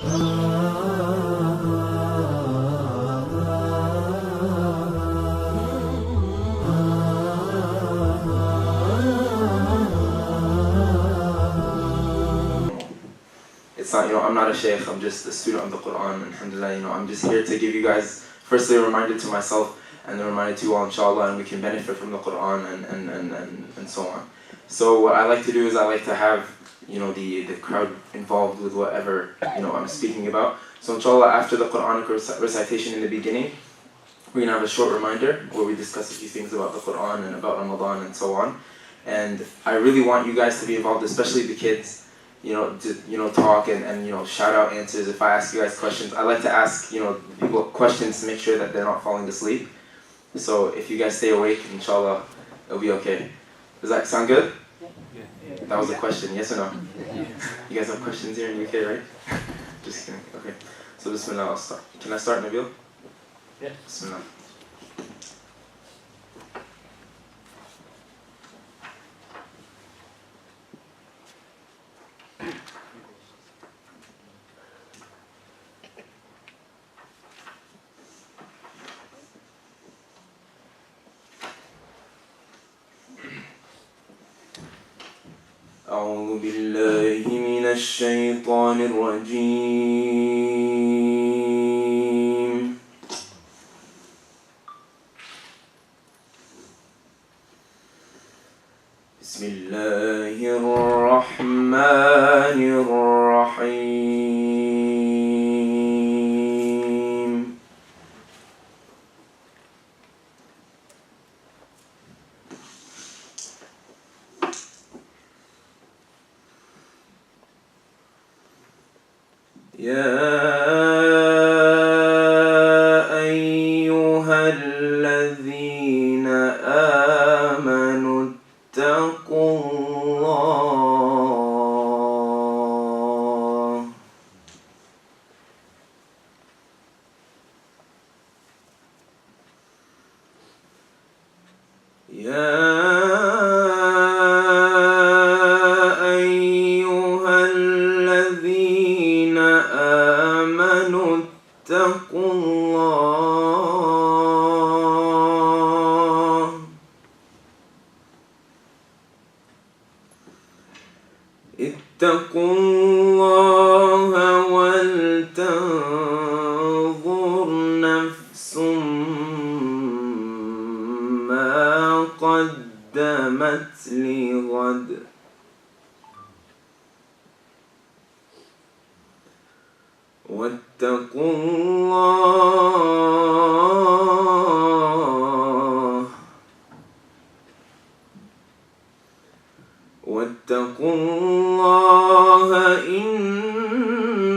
It's not, I'm not a sheikh, I'm just a student of the Quran, alhamdulillah, I'm just here to give you guys, firstly, a reminder to myself, and a reminder to you all, inshallah, and we can benefit from the Quran and so on. So what I like to do is I like to have, the crowd involved with whatever, I'm speaking about. So inshallah, after the Quranic recitation in the beginning, we're going to have a short reminder where we discuss a few things about the Quran and about Ramadan and so on. And I really want you guys to be involved, especially the kids, to talk and shout out answers. If I ask you guys questions, I like to ask people questions to make sure that they're not falling asleep. So if you guys stay awake, inshallah, it'll be okay. Does that sound good? Yeah. That was a question, yes or no? Yeah. You guys have questions here in the UK, right? Just kidding. Okay. So Bismillah, I'll start. Can I start, Nabil? Yeah. Bismillah. أعوذ بالله من الشيطان الرجيم بسم الله الرحمن الرحيم يا أيها الذين آمنوا اتقوا الله اتقوا الله اتقوا الله ولتنظر نفس ما قدمت لغد واتقوا الله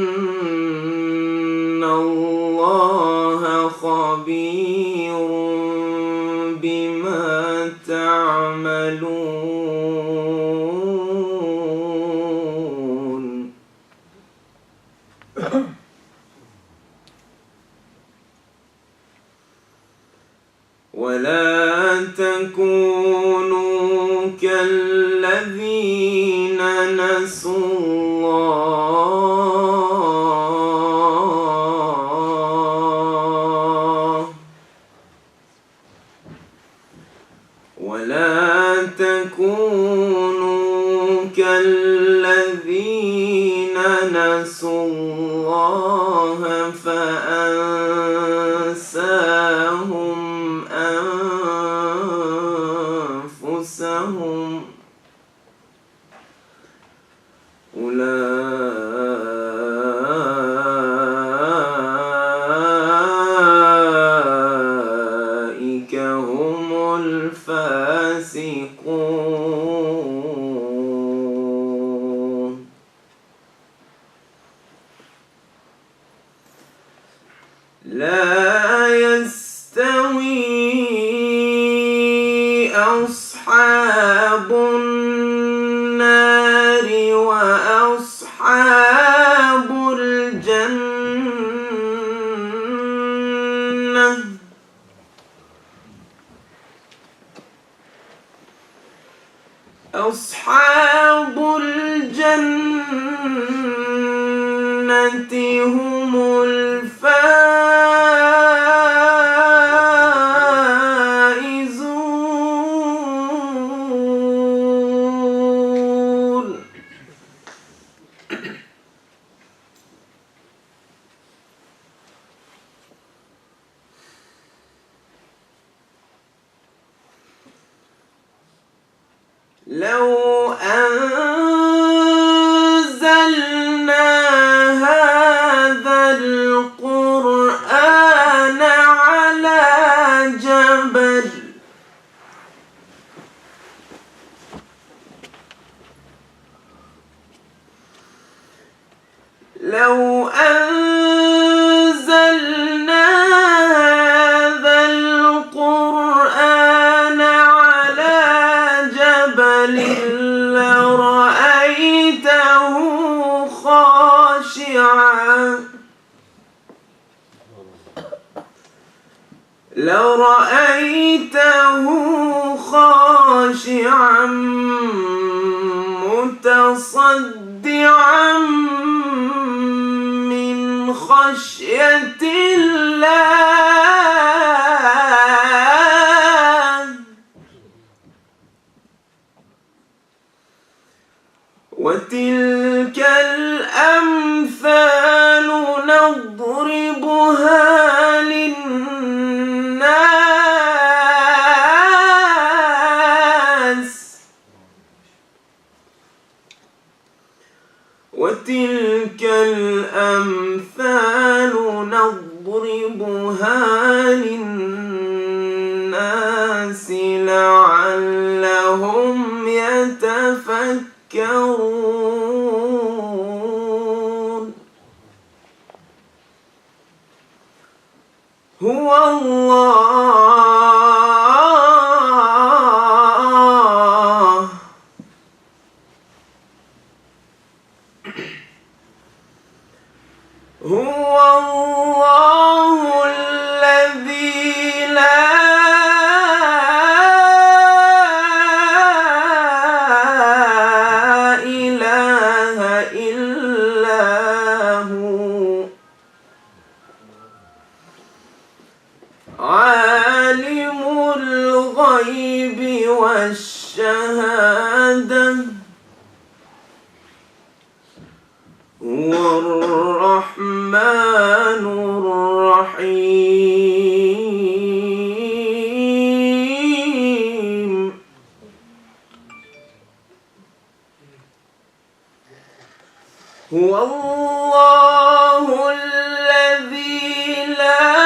إن الله خبير بما تعملون ولا تكونوا كالذين نسوا الله ولا تكونوا كالذين نسوا الله فأنساهم أنفسهم أولئك هم الفاسقون لا يستوي أصحاب النار وأصحاب الجنة أصحاب الجنة لو أنزلنا هذا القرآن على جبل لو أنزلنا هذا القرآن على جبل لرأيته خاشعا متصدعا من خشية الله وتلك الأمثال نضربها للناس وتلك الأمثال نضربها للناس لعلهم يتفكرون هو الله هو الله الذي لا إله إلا هو عالم الغيب والشهادة هو الرحمن الرحيم هو الله الذي لا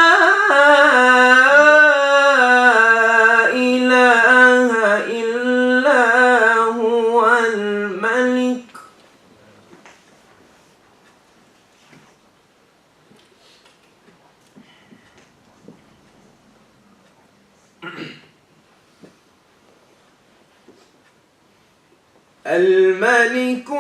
إله إلا هو الملك الملك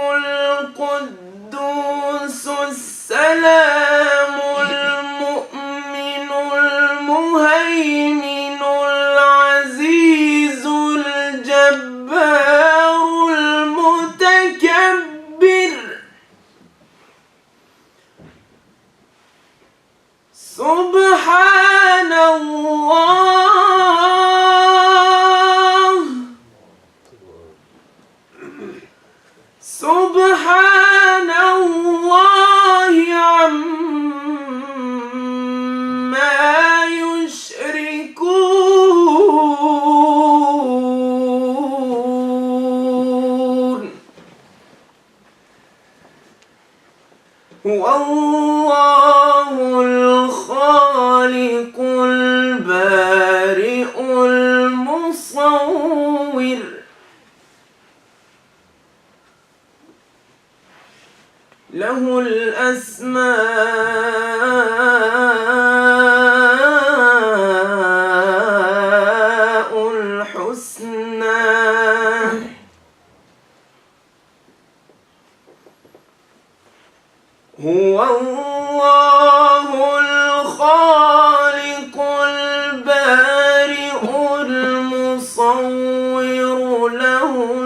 القدوس السلام المؤمن المهيمن العزيز الجبار المتكبر سبحان الله سبحان الله عما يشركون هو الله الخالق البارئ المصور له الأسماء الحسنى هو الله الخالق البارئ المصور له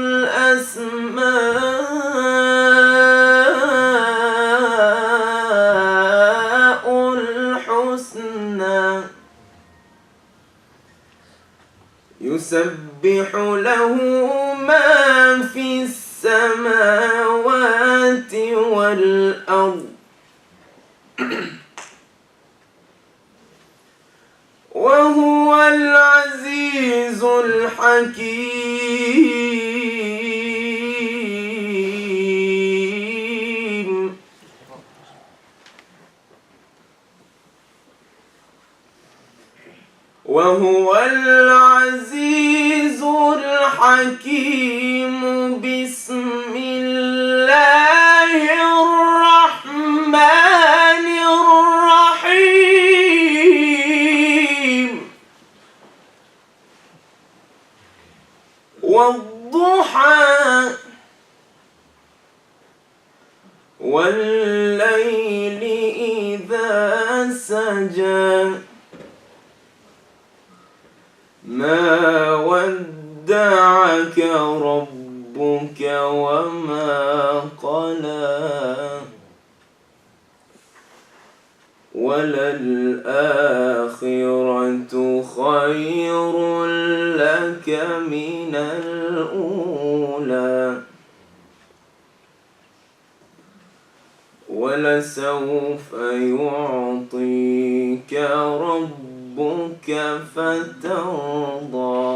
الأسماء الحسنى يسبح له ما في السماوات والأرض وهو العزيز الحكيم وهو العزيز الحكيم. بسم الله الرحمن الرحيم. والضحى والليل إذا سجى ما ودعك ربك وما قلى وللآخرة خير لك من الأولى ولسوف يعطيك ربك فترضى.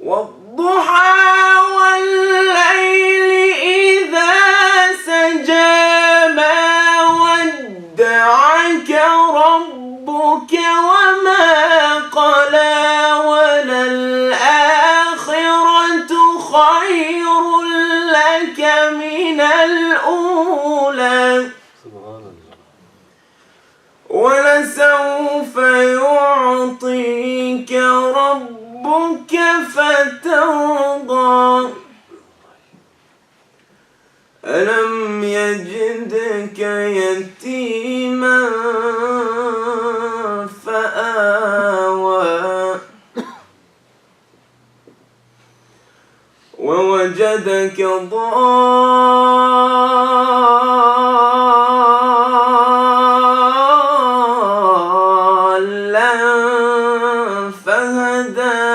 والضحى والليل إذا سجى ما ودعك ربك وما قلى وللآخرة خير لك من الأولى ولسوف يعطيك ربك فترضى. ألم يجدك يتيما فآوى ووجدك ضالا فهدى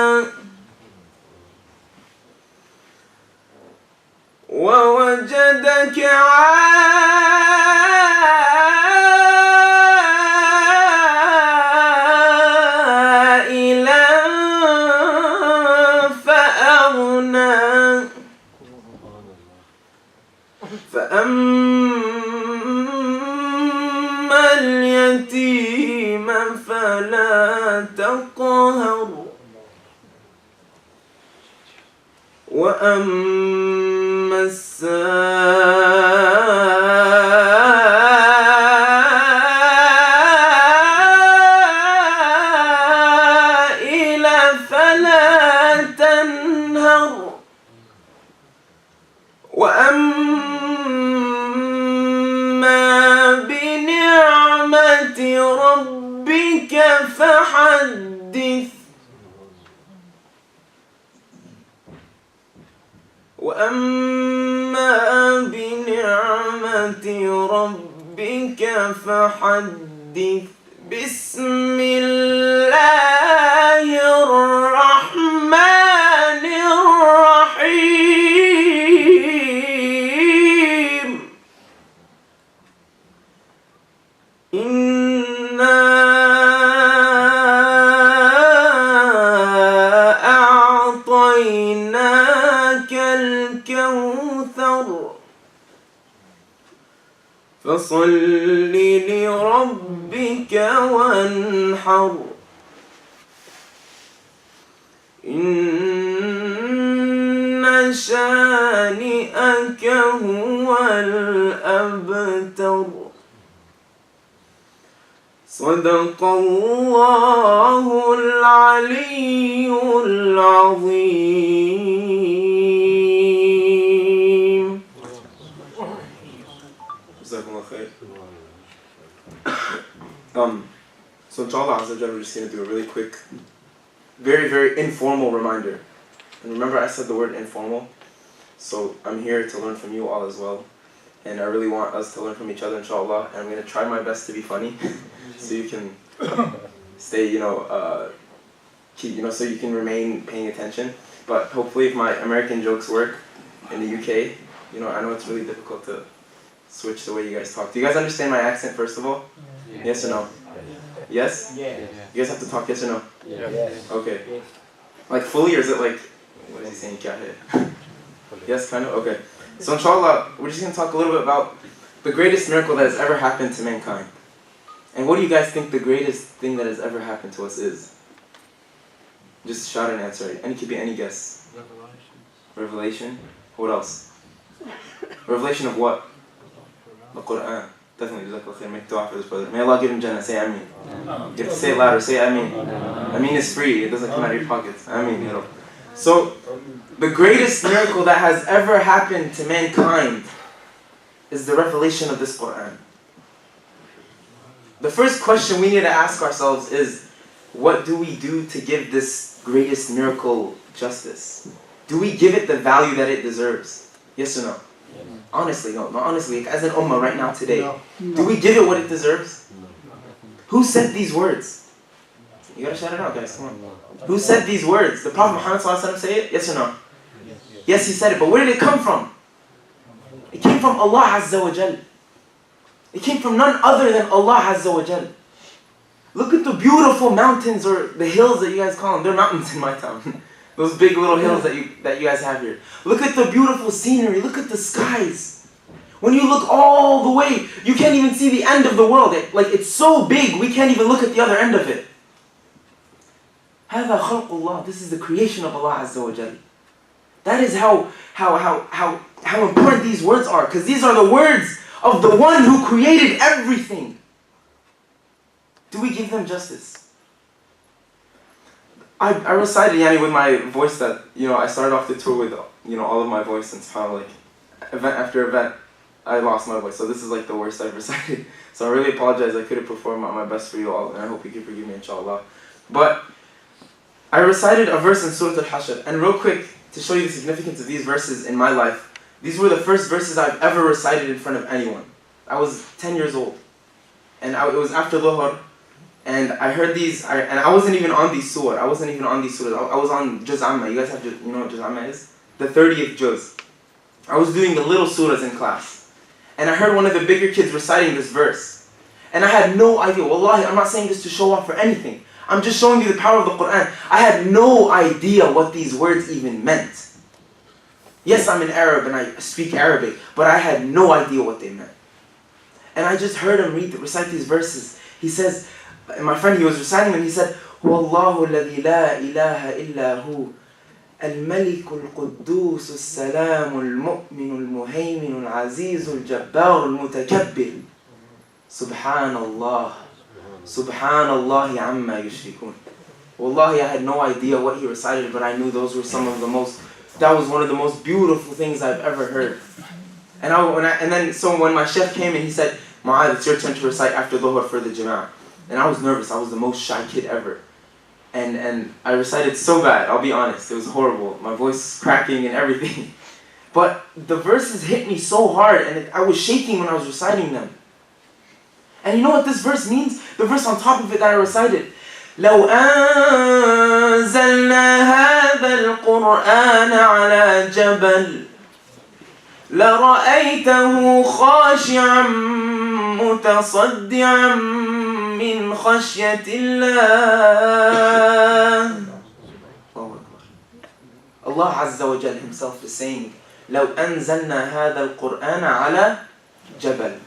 ووجدك عائلا فأغنى فأما اليتيم فلا تقهر وأما السائل فلا تنهر وأما بنعمة ربك فحدث وأما بنعمة ربك فحدث. بسم الله الرحمن الرحيم. إنا أعطيناك الكوثر فصل لربك وانحر إن شانئك هو الأبتر. صدق الله العلي العظيم. Jazakumullah khair. So inshallah Azza wa Jalla, we're just going to do a really quick, very, very informal reminder. And remember I said the word informal? So I'm here to learn from you all as well. And I really want us to learn from each other, inshallah. And I'm going to try my best to be funny, so you can stay, keep, so you can remain paying attention. But hopefully if my American jokes work in the UK, I know it's really difficult to switch the way you guys talk. Do you guys understand my accent, first of all? Yeah. Yes or no? Yes? Yeah. You guys have to talk yes or no? Yeah. Okay. Like fully, or is it like, what is he saying? Yes, kind of? Okay. So inshallah, we're just going to talk a little bit about The greatest miracle that has ever happened to mankind. And what do you guys think the greatest thing that has ever happened to us is? Just shout an answer. And it could be any guess. Revelation. What else? Revelation of what? The Quran. Definitely. Make dua for this brother. May Allah give him Jannah. Say Ameen. You have to say it louder. Say Ameen. Ameen is free. It doesn't come out of your pockets. Ameen. You know. So, the greatest miracle that has ever happened to mankind is the revelation of this Quran. The first question we need to ask ourselves is, what do we do to give this greatest miracle justice? Do we give it the value that it deserves? Yes or no? Yes. Honestly, no. Honestly, as an ummah right now today, do we give it what it deserves? Who said these words? You gotta shout it out, guys. Come on. Who said these words? The Prophet Muhammad ﷺ say it? Yes or no? Yes, he said it. But where did it come from? It came from Allah Azza wa Jal. It came from none other than Allah Azza wa Jal. Look at the beautiful mountains, or the hills that you guys call them. They're mountains in my town. Those big little hills that you guys have here. Look at the beautiful scenery. Look at the skies. When you look all the way, you can't even see the end of the world. It's so big, we can't even look at the other end of it. هذا خلق الله. This is the creation of Allah Azza wa Jal. That is how important these words are, because these are the words of the one who created everything. Do we give them justice? I recited with my voice that, I started off the tour with, all of my voice, and subhanAllah, event after event, I lost my voice. So this is the worst I've recited. So I really apologize. I couldn't perform my best for you all, and I hope you can forgive me, inshallah. But I recited a verse in Surah Al-Hashr, and real quick, to show you the significance of these verses in my life, these were the first verses I've ever recited in front of anyone. I was 10 years old, and it was after Dhuhr, and I heard these, and I wasn't even on these surahs. I was on Juz Amma. You guys have, you know what Juz Amma is? The 30th Juz. I was doing the little surahs in class, and I heard one of the bigger kids reciting this verse, and I had no idea. Wallahi, I'm not saying this to show off for anything. I'm just showing you the power of the Quran. I had no idea what these words even meant. Yes, I'm an Arab and I speak Arabic, but I had no idea what they meant. And I just heard him recite these verses. He says, and my friend, he was reciting them, he said, Wallahu alladhi la ilaha illa hu, al-maliku al-quddus al-salamu al-mu'minu al-muhayminu al-azizu al-jabbaru al-mutakabbir. Subhanallah. Subhanallahi amma yushrikun. Wallahi, I had no idea what he recited, but I knew those were that was one of the most beautiful things I've ever heard. So when my chef came and he said, Mouadh, it's your turn to recite after Dhuhr for the Jama'ah. And I was nervous. I was the most shy kid ever. And I recited so bad, I'll be honest. It was horrible. My voice cracking and everything. But the verses hit me so hard, and I was shaking when I was reciting them. And you know what this verse means? The verse on top of it that I recited. لو أنزلنا هذا القرآن على جبل لرأيته خاشعا متصدعا من خشية الله. Allah Azza wa Jal himself is saying, لو أنزلنا هذا القرآن على جبل.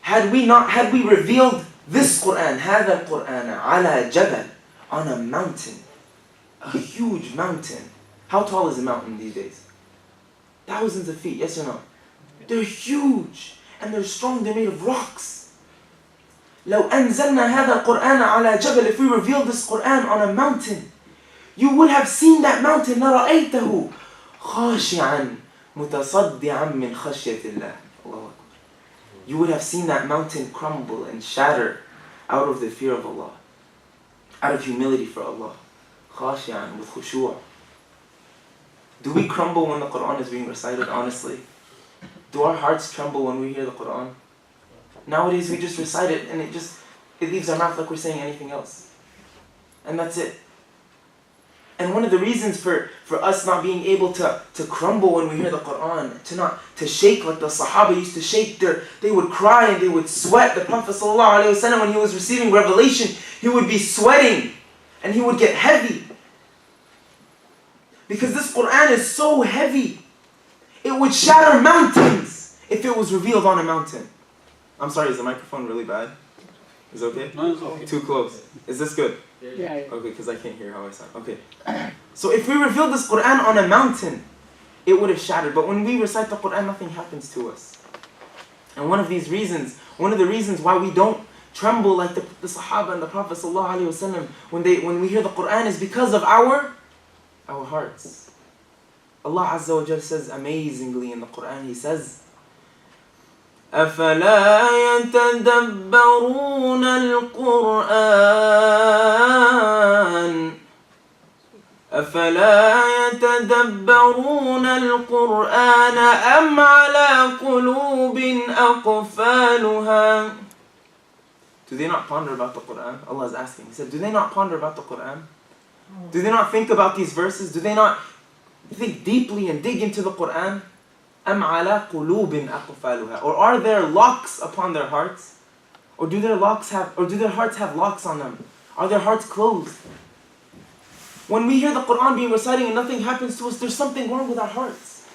Had we revealed this Quran, هذا القرآن على جبل, on a mountain, a huge mountain. How tall is a mountain these days? Thousands of feet, yes or no? They're huge and they're strong, they're made of rocks. لو أنزلنا هذا القرآن على جبل, if we revealed this Quran on a mountain, you would have seen that mountain, لرأيته خاشعا متصدعا من خشية الله. You would have seen that mountain crumble and shatter out of the fear of Allah, out of humility for Allah. Khashi'an, with khushu'. Do we crumble when the Quran is being recited, honestly? Do our hearts tremble when we hear the Quran? Nowadays we just recite it and it leaves our mouth like we're saying anything else. And that's it. And one of the reasons for us not being able to crumble when we hear the Quran, to shake like the Sahaba used to shake, they would cry and they would sweat. The Prophet ﷺ, when he was receiving revelation, he would be sweating and he would get heavy. Because this Quran is so heavy, it would shatter mountains if it was revealed on a mountain. I'm sorry, is the microphone really bad? Is it okay? No, it's okay. Too close. Is this good? Yeah. Okay, because I can't hear how I sound. Okay. So if we revealed this Quran on a mountain, it would have shattered. But when we recite the Quran, nothing happens to us. And one of the reasons why we don't tremble like the Sahaba and the Prophet ﷺ when we hear the Quran is because of our hearts. Allah Azza wa Jal says amazingly in the Quran, He says, أَفَلَا يَتَدَبَّرُونَ الْقُرْآنَ أَفَلَا يَتَدَبَّرُونَ الْقُرْآنَ أَمْ عَلَى قُلُوبٍ أَقْفَالُهَا. Do they not ponder about the Quran? Allah is asking. He said, do they not ponder about the Quran? Do they not think about these verses? Do they not think deeply and dig into the Quran? أَمْ عَلَى قُلُوبٍ أَقْفَالُهَا. Or are there locks upon their hearts? Or do their hearts have locks on them? Are their hearts closed? When we hear the Quran being recited and nothing happens to us, there's something wrong with our hearts.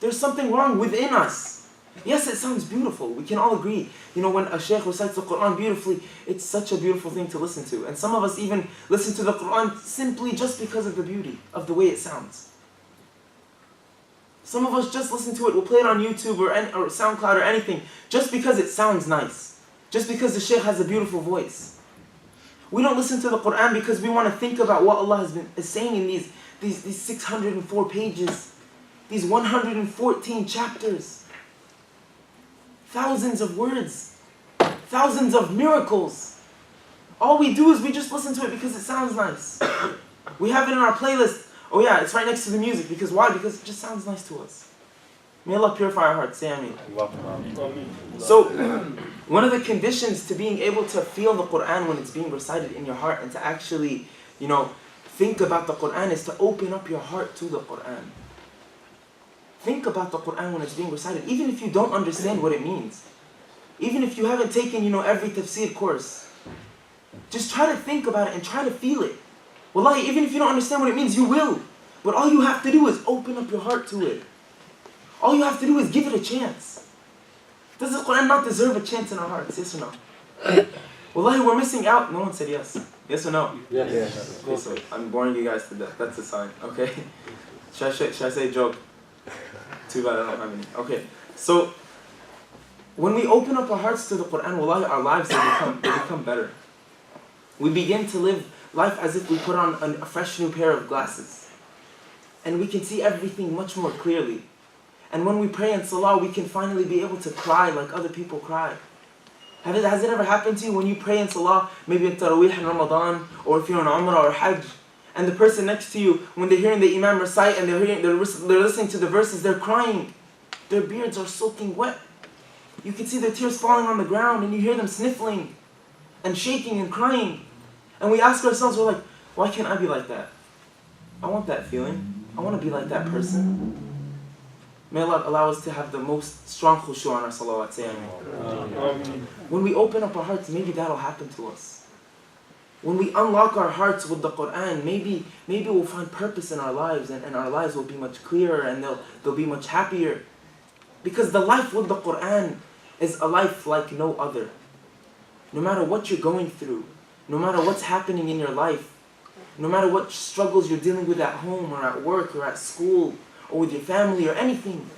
There's something wrong within us. Yes, it sounds beautiful. We can all agree. When a shaykh recites the Quran beautifully, it's such a beautiful thing to listen to. And some of us even listen to the Quran simply just because of the beauty of the way it sounds. Some of us just listen to it. We'll play it on YouTube or SoundCloud or anything just because it sounds nice. Just because the shaykh has a beautiful voice. We don't listen to the Quran because we want to think about what Allah is saying in these 604 pages, these 114 chapters, thousands of words, thousands of miracles. All we do is we just listen to it because it sounds nice. We have it in our playlist. Oh yeah, it's right next to the music. Because why? Because it just sounds nice to us. May Allah purify our hearts. Say Ameen. So, one of the conditions to being able to feel the Quran when it's being recited in your heart and to actually, think about the Quran is to open up your heart to the Quran. Think about the Quran when it's being recited, even if you don't understand what it means. Even if you haven't taken, every tafsir course. Just try to think about it and try to feel it. Wallahi, even if you don't understand what it means, you will. But all you have to do is open up your heart to it. All you have to do is give it a chance. Does the Quran not deserve a chance in our hearts? Yes or no? Wallahi, we're missing out. No one said yes. Yes or no? Yes. Okay, so I'm boring you guys to death. That's a sign. Okay? Should I say a joke? Too bad I don't have any. Okay. So, when we open up our hearts to the Quran, wallahi, our lives they become better. We begin to live life as if we put on a fresh new pair of glasses. And we can see everything much more clearly. And when we pray in salah, we can finally be able to cry like other people cry. Has it ever happened to you when you pray in salah, maybe in Taraweeh in Ramadan, or if you're in Umrah or Hajj, and the person next to you, when they're hearing the Imam recite and they're listening to the verses, they're crying. Their beards are soaking wet. You can see their tears falling on the ground and you hear them sniffling and shaking and crying. And we ask ourselves, we're like, why can't I be like that? I want that feeling. I want to be like that person. May Allah allow us to have the most strong khushu' on our salawat. Say Ameen. When we open up our hearts, maybe that'll happen to us. When we unlock our hearts with the Quran, maybe we'll find purpose in our lives and our lives will be much clearer and they'll be much happier. Because the life with the Quran is a life like no other. No matter what you're going through, no matter what's happening in your life, no matter what struggles you're dealing with at home or at work or at school or with your family or anything,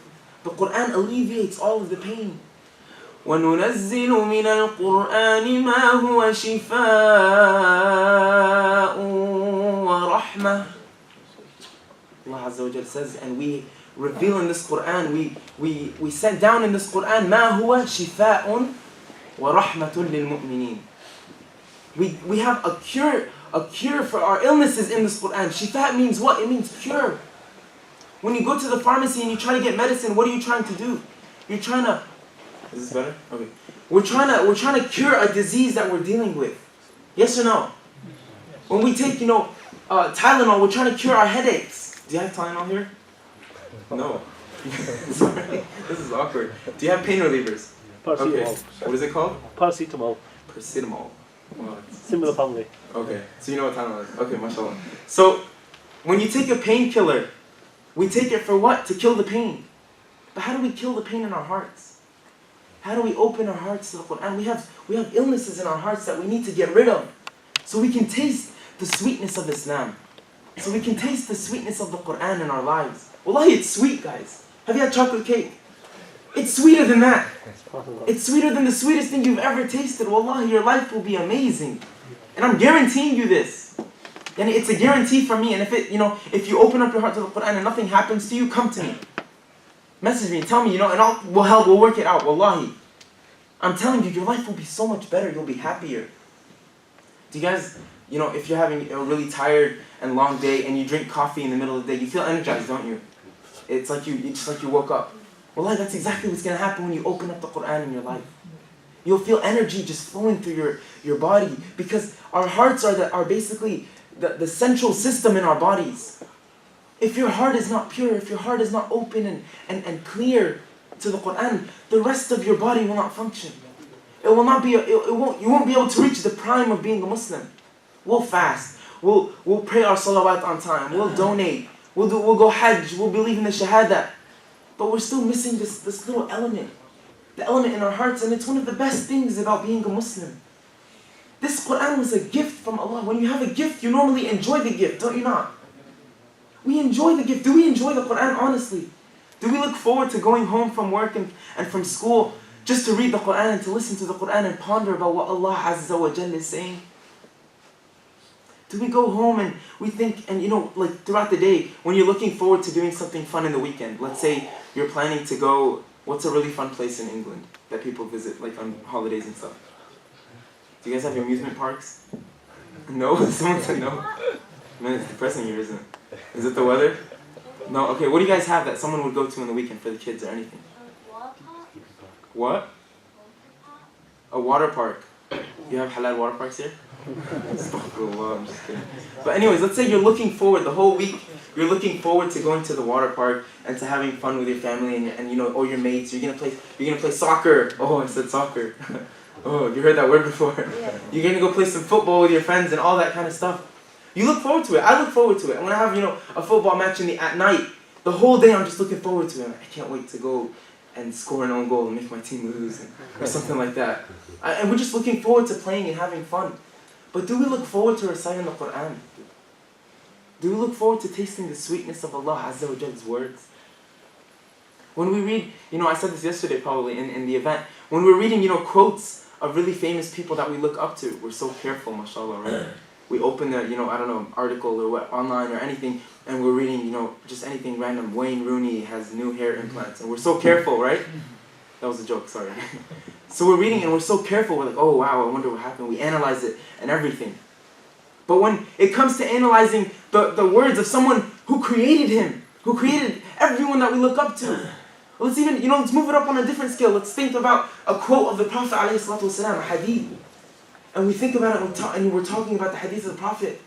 the Quran alleviates all of the pain. وَنُنَزِّلُ مِنَ الْقُرْآنِ مَا هُوَ شِفَاءٌ وَرَحْمَةٌ. Allah Azza wa Jal says, and we reveal in this Quran, we set down in this Quran, مَا هُوَ شِفَاءٌ وَرَحْمَةٌ لِلْمُؤْمِنِينَ. We have a cure for our illnesses in this Quran. Shifa means what? It means cure. When you go to the pharmacy and you try to get medicine, what are you trying to do? You're trying to... Is this better? Okay. We're trying to cure a disease that we're dealing with. Yes or no? When we take, Tylenol, we're trying to cure our headaches. Do you have Tylenol here? No. Sorry. This is awkward. Do you have pain relievers? Paracetamol. Okay. What is it called? Paracetamol. Paracetamol. Wow. Similar family. Okay, so you know what Tylenol is. Okay, mashallah. So, when you take a painkiller, we take it for what? To kill the pain. But how do we kill the pain in our hearts? How do we open our hearts to the Qur'an? We have illnesses in our hearts that we need to get rid of, so we can taste the sweetness of Islam. So we can taste the sweetness of the Qur'an in our lives. Wallahi, it's sweet, guys. Have you had chocolate cake? It's sweeter than that. It's sweeter than the sweetest thing you've ever tasted. Wallahi, your life will be amazing. And I'm guaranteeing you this. And it's a guarantee from me. And if you open up your heart to the Qur'an and nothing happens to you, come to me. Message me, tell me, and we'll work it out. Wallahi. I'm telling you, your life will be so much better. You'll be happier. Do you guys, if you're having a really tired and long day and you drink coffee in the middle of the day, you feel energized, don't you? It's just like you woke up. Wallahi, that's exactly what's going to happen when you open up the Qur'an in your life. You'll feel energy just flowing through your body, because our hearts are basically the central system in our bodies. If your heart is not pure, if your heart is not open and clear to the Qur'an, the rest of your body will not function. You won't be able to reach the prime of being a Muslim. We'll fast. We'll pray our salawat on time. We'll donate. We'll go hajj. We'll believe in the shahada. But we're still missing this little element. The element in our hearts, and it's one of the best things about being a Muslim. This Qur'an was a gift from Allah. When you have a gift, you normally enjoy the gift, don't you not? We enjoy the gift. Do we enjoy the Qur'an honestly? Do we look forward to going home from work and from school just to read the Qur'an and to listen to the Qur'an and ponder about what Allah Azza wa Jalla is saying? Do we go home and we think, and throughout the day, when you're looking forward to doing something fun in the weekend, let's say you're planning to go, what's a really fun place in England that people visit, like on holidays and stuff? Do you guys have amusement parks? No? Someone said no? Man, it's depressing here, isn't it? Is it the weather? No? Okay, what do you guys have that someone would go to on the weekend for the kids or anything? What? A water park. You have halal water parks here? Astaghfirullah, I'm just kidding. But anyways, let's say you're looking forward the whole week. You're looking forward to going to the water park and to having fun with your family and all your mates. You're gonna play soccer. Oh, I said soccer. Oh, you heard that word before. Yeah. You're gonna go play some football with your friends and all that kind of stuff. You look forward to it. I look forward to it. And when I have a football match at night, the whole day I'm just looking forward to it. I can't wait to go and score an own goal and make my team lose or something like that. And we're just looking forward to playing and having fun. But do we look forward to reciting the Qur'an? Do we look forward to tasting the sweetness of Allah Azza wa Jalla's words? When we read, I said this yesterday probably in the event, when we're reading, quotes of really famous people that we look up to, we're so careful, mashallah, right? We open the, article or online or anything, and we're reading, just anything random. Wayne Rooney has new hair implants, and we're so careful, right? That was a joke, sorry. So we're reading and we're so careful, we're like, oh wow, I wonder what happened. We analyze it and everything. But when it comes to analyzing the words of someone who created him, who created everyone that we look up to, let's even, let's move it up on a different scale. Let's think about a quote of the Prophet ﷺ, a hadith. And we think about it and we're talking about the hadith of the Prophet.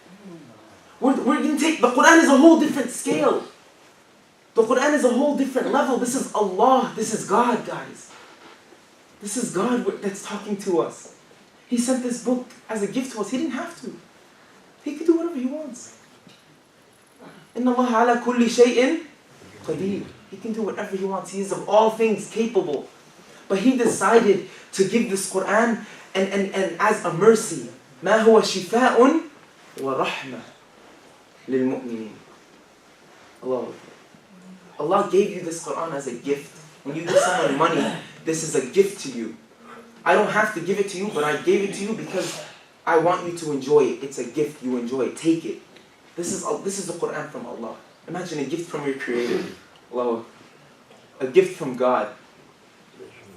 We're going to take, the Qur'an is a whole different scale. The Qur'an is a whole different level. This is Allah, this is God, guys. This is God that's talking to us. He sent this book as a gift to us. He didn't have to. He could do whatever He wants. Inna Allah ala kulli shay'in qadir. He can do whatever He wants. He is of all things capable. But He decided to give this Qur'an and as a mercy. ما هو شفاء ورحمة للمؤمنين. Allah gave you this Qur'an as a gift. When you give someone money, this is a gift to you. I don't have to give it to you, but I gave it to you because I want you to enjoy it. It's a gift, you enjoy it. Take it. This is the Qur'an from Allah. Imagine a gift from your Creator. Allah. A gift from God.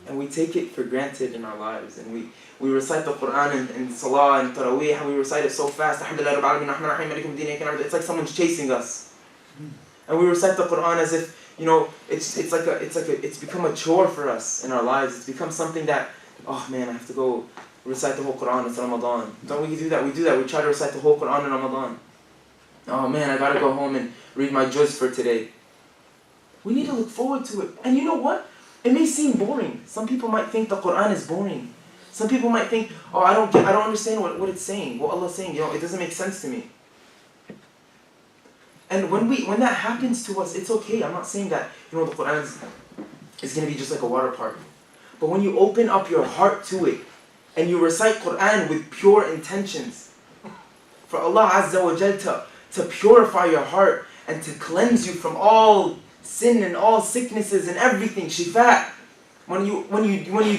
And we take it for granted in our lives. And we recite the Qur'an in Salah and Taraweeh, we recite it so fast. It's like someone's chasing us. And we recite the Qur'an as if, it's become a chore for us in our lives. It's become something that, oh man, I have to go recite the whole Qur'an, it's Ramadan. Don't we do that? We do that. We try to recite the whole Qur'an in Ramadan. Oh man, I gotta go home and read my juz for today. We need to look forward to it. And you know what? It may seem boring. Some people might think the Qur'an is boring. Some people might think, oh, I don't understand what it's saying, what Allah's saying. It doesn't make sense to me. And when that happens to us, it's okay. I'm not saying that, the Qur'an is going to be just like a water park. But when you open up your heart to it, and you recite Quran with pure intentions, for Allah Azza wa Jal to purify your heart and to cleanse you from all sin and all sicknesses and everything, shifa. When you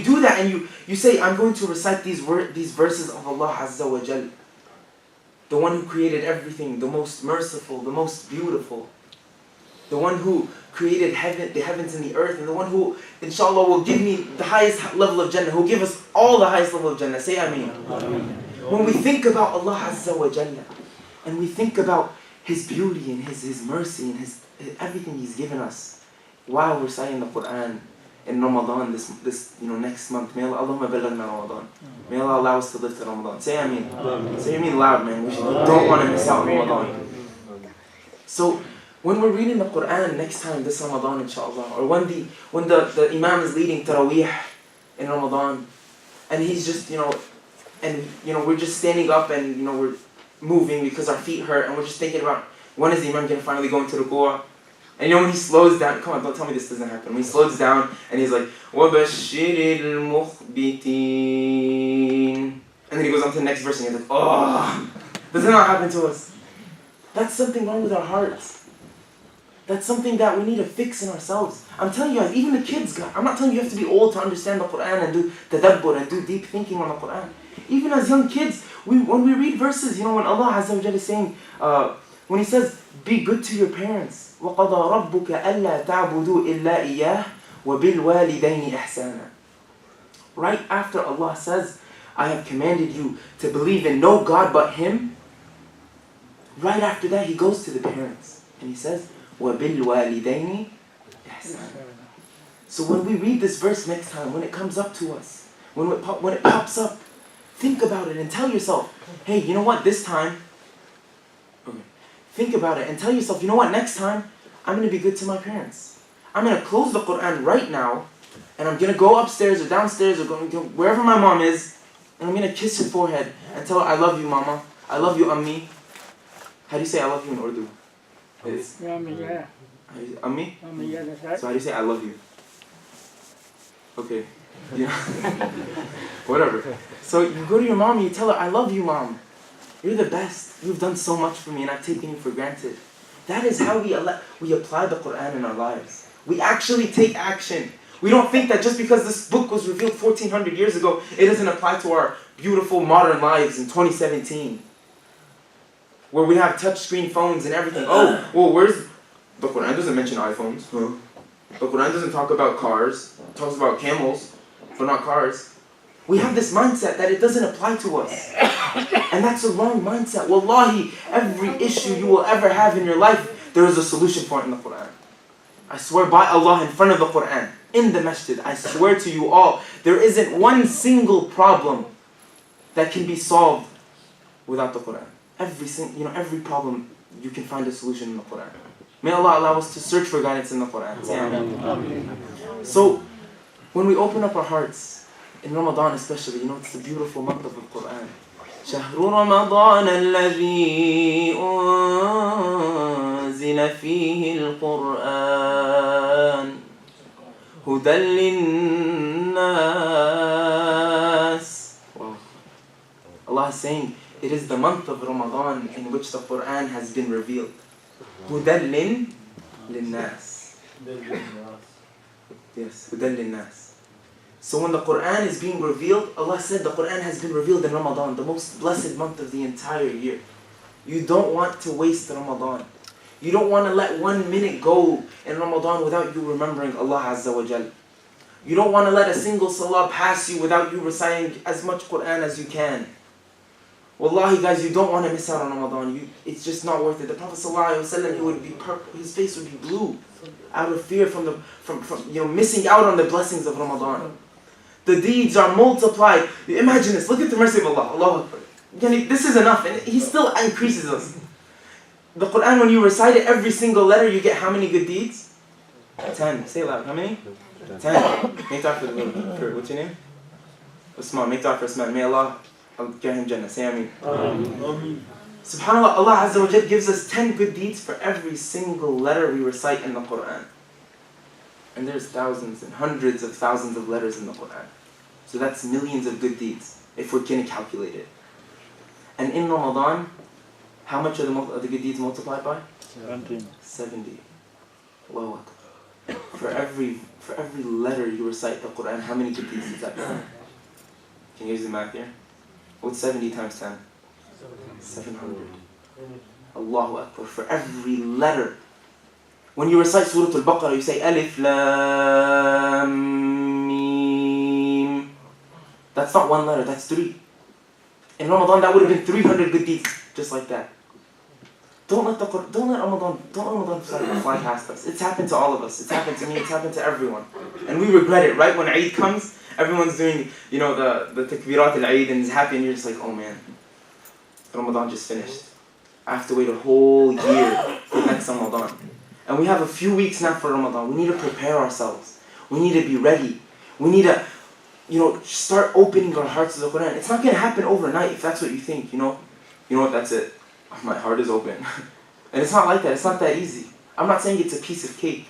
do that and you say, I'm going to recite these verses of Allah Azza wa Jal, the one who created everything, the most merciful, the most beautiful, the one who created the heavens and the earth, and the one who, inshallah, will give me the highest level of Jannah, who will give us all the highest level of Jannah. Say Ameen. When we think about Allah Azza wa Jalla, and we think about His beauty and His mercy and His everything He's given us, while we're reciting the Quran in Ramadan, this next month, may Allah ballagna Ramadan. May Allah allow us to live to Ramadan. Say Ameen. Say Ameen loud, man. We don't want to miss out on Ramadan. So, when we're reading the Quran next time this Ramadan, inshallah, or when the Imam is leading Taraweeh in Ramadan, and he's just, we're just standing up and, we're moving because our feet hurt, and we're just thinking about when is the Imam going to finally go into ruku'? And when he slows down, come on, don't tell me this doesn't happen. When he slows down and he's like, وَبَشِّرِ الْمُخْبِتِينَ, and then he goes on to the next verse and he's like, oh, does that not happen to us? That's something wrong with our hearts. That's something that we need to fix in ourselves. I'm telling you guys, even the kids, I'm not telling you have to be old to understand the Quran and do tadabbur and do deep thinking on the Quran. Even as young kids, when we read verses, when Allah Azza wa Jalla is saying, when He says, be good to your parents. وَقَضَى رَبُّكَ أَلَّا تَعْبُدُوا إِلَّا إِيَّاهُ وَبِالْوَالِدَيْنِ إِحْسَانًا. Right after Allah says, I have commanded you to believe in no God but Him, right after that He goes to the parents and He says, وَبِالْوَالِدَيْنِ إِحْسَانًا. So when we read this verse next time, when it comes up to us, when it pops up, think about it and tell yourself, hey, you know what, this time, think about it and tell yourself, you know what, next time, I'm going to be good to my parents. I'm going to close the Quran right now, and I'm going to go upstairs or downstairs or go wherever my mom is, and I'm going to kiss her forehead and tell her, I love you, Mama. I love you, Ammi. How do you say I love you in Urdu? It's Ammi? So how do you say I love you? Okay. Whatever. So you go to your mom and you tell her, I love you, Mom. You're the best. You've done so much for me and I've taken you for granted. That is how we apply the Quran in our lives. We actually take action. We don't think that just because this book was revealed 1400 years ago, it doesn't apply to our beautiful modern lives in 2017. Where we have touchscreen phones and everything. Oh, well, where's... The Quran doesn't mention iPhones. Huh? The Quran doesn't talk about cars. It talks about camels, but not cars. We have this mindset that it doesn't apply to us. And that's a wrong mindset. Wallahi, every issue you will ever have in your life, there is a solution for it in the Quran. I swear by Allah in front of the Quran, in the Masjid, I swear to you all, there isn't one single problem that can be solved without the Quran. Every problem, you can find a solution in the Quran. May Allah allow us to search for guidance in the Quran. So, when we open up our hearts, in Ramadan especially, it's the beautiful month of the Quran. شهر رمضان الذي أنزل فيه القرآن هدى للناس. Wow. Allah is saying, it is the month of Ramadan in which the Quran has been revealed. هدى للناس. Yes, هدى للناس. So when the Quran is being revealed, Allah said the Quran has been revealed in Ramadan, the most blessed month of the entire year. You don't want to waste Ramadan. You don't want to let 1 minute go in Ramadan without you remembering Allah Azza wa Jal. You don't want to let a single salah pass you without you reciting as much Quran as you can. Wallahi guys, you don't want to miss out on Ramadan. It's just not worth it. The Prophet ﷺ, he would be purple, his face would be blue out of fear from missing out on the blessings of Ramadan. The deeds are multiplied. Imagine this. Look at the mercy of Allah. Allahu Akbar. This is enough. And He still increases us. The Quran, when you recite it, every single letter, you get how many good deeds? 10. Say it loud. How many? 10. Make dua for what's your name? Usman. Make dua for Usman. May Allah get him Jannah. Say Ameen. SubhanAllah, Allah Azza wa Jal gives us 10 good deeds for every single letter we recite in the Quran. And there's thousands and hundreds of thousands of letters in the Quran. So that's millions of good deeds, if we're going to calculate it. And in Ramadan, how much are the good deeds multiplied by? 70. Allahu Akbar. For every letter you recite the Quran, how many good deeds is that? Can you use the math here? What's 70 times 10? 700. Allahu Akbar. For every letter. When you recite Surah Al-Baqarah, you say Alif Lam Mim. That's not one letter, that's 3. In Ramadan, that would have been 300 good deeds, just like that. Don't let Ramadan fly past us. It's happened to all of us. It's happened to me. It's happened to everyone. And we regret it, right? When Eid comes, everyone's doing, the takbirat al-Eid and is happy, and you're just like, oh man, Ramadan just finished. I have to wait a whole year for next Ramadan. And we have a few weeks now for Ramadan. We need to prepare ourselves. We need to be ready. We need to, start opening our hearts to the Quran. It's not going to happen overnight if that's what you think, You know what, that's it. My heart is open. And it's not like that. It's not that easy. I'm not saying it's a piece of cake.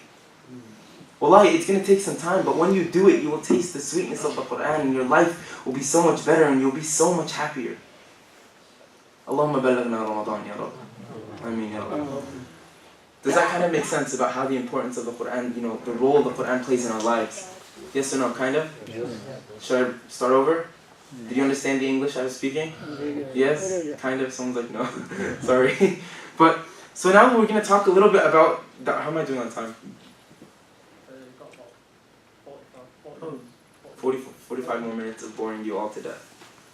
Wallahi, it's going to take some time, but when you do it, you will taste the sweetness of the Quran, and your life will be so much better, and you'll be so much happier. Allahumma balaghna Ramadan, ya Rabb. Ameen, ya Rabb. Does that kind of make sense about how the importance of the Quran, the role the Quran plays in our lives? Yes or no, kind of? Yes. Should I start over? Did you understand the English I was speaking? Yes? Kind of? Someone's like, no. Sorry. But, so now we're going to talk a little bit about, how am I doing on time? 45 more minutes of boring you all to death.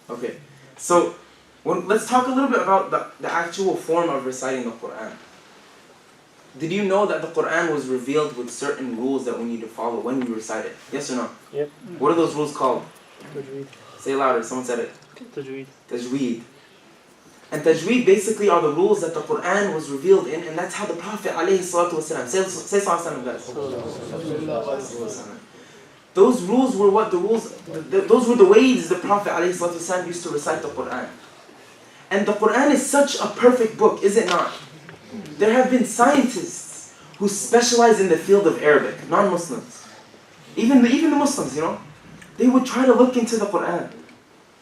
Okay. So, let's talk a little bit about the actual form of reciting the Quran. Did you know that the Quran was revealed with certain rules that we need to follow when we recite it? Yes or no? Yep. What are those rules called? Tajweed. Say it louder, someone said it. Tajweed. Tajweed. And Tajweed basically are the rules that the Quran was revealed in, and that's how the Prophet ﷺ, say Sallallahu guys. Those rules were those were the ways the Prophet ﷺ used to recite the Quran. And the Quran is such a perfect book, is it not? There have been scientists who specialize in the field of Arabic, non-Muslims. Even the Muslims, they would try to look into the Quran.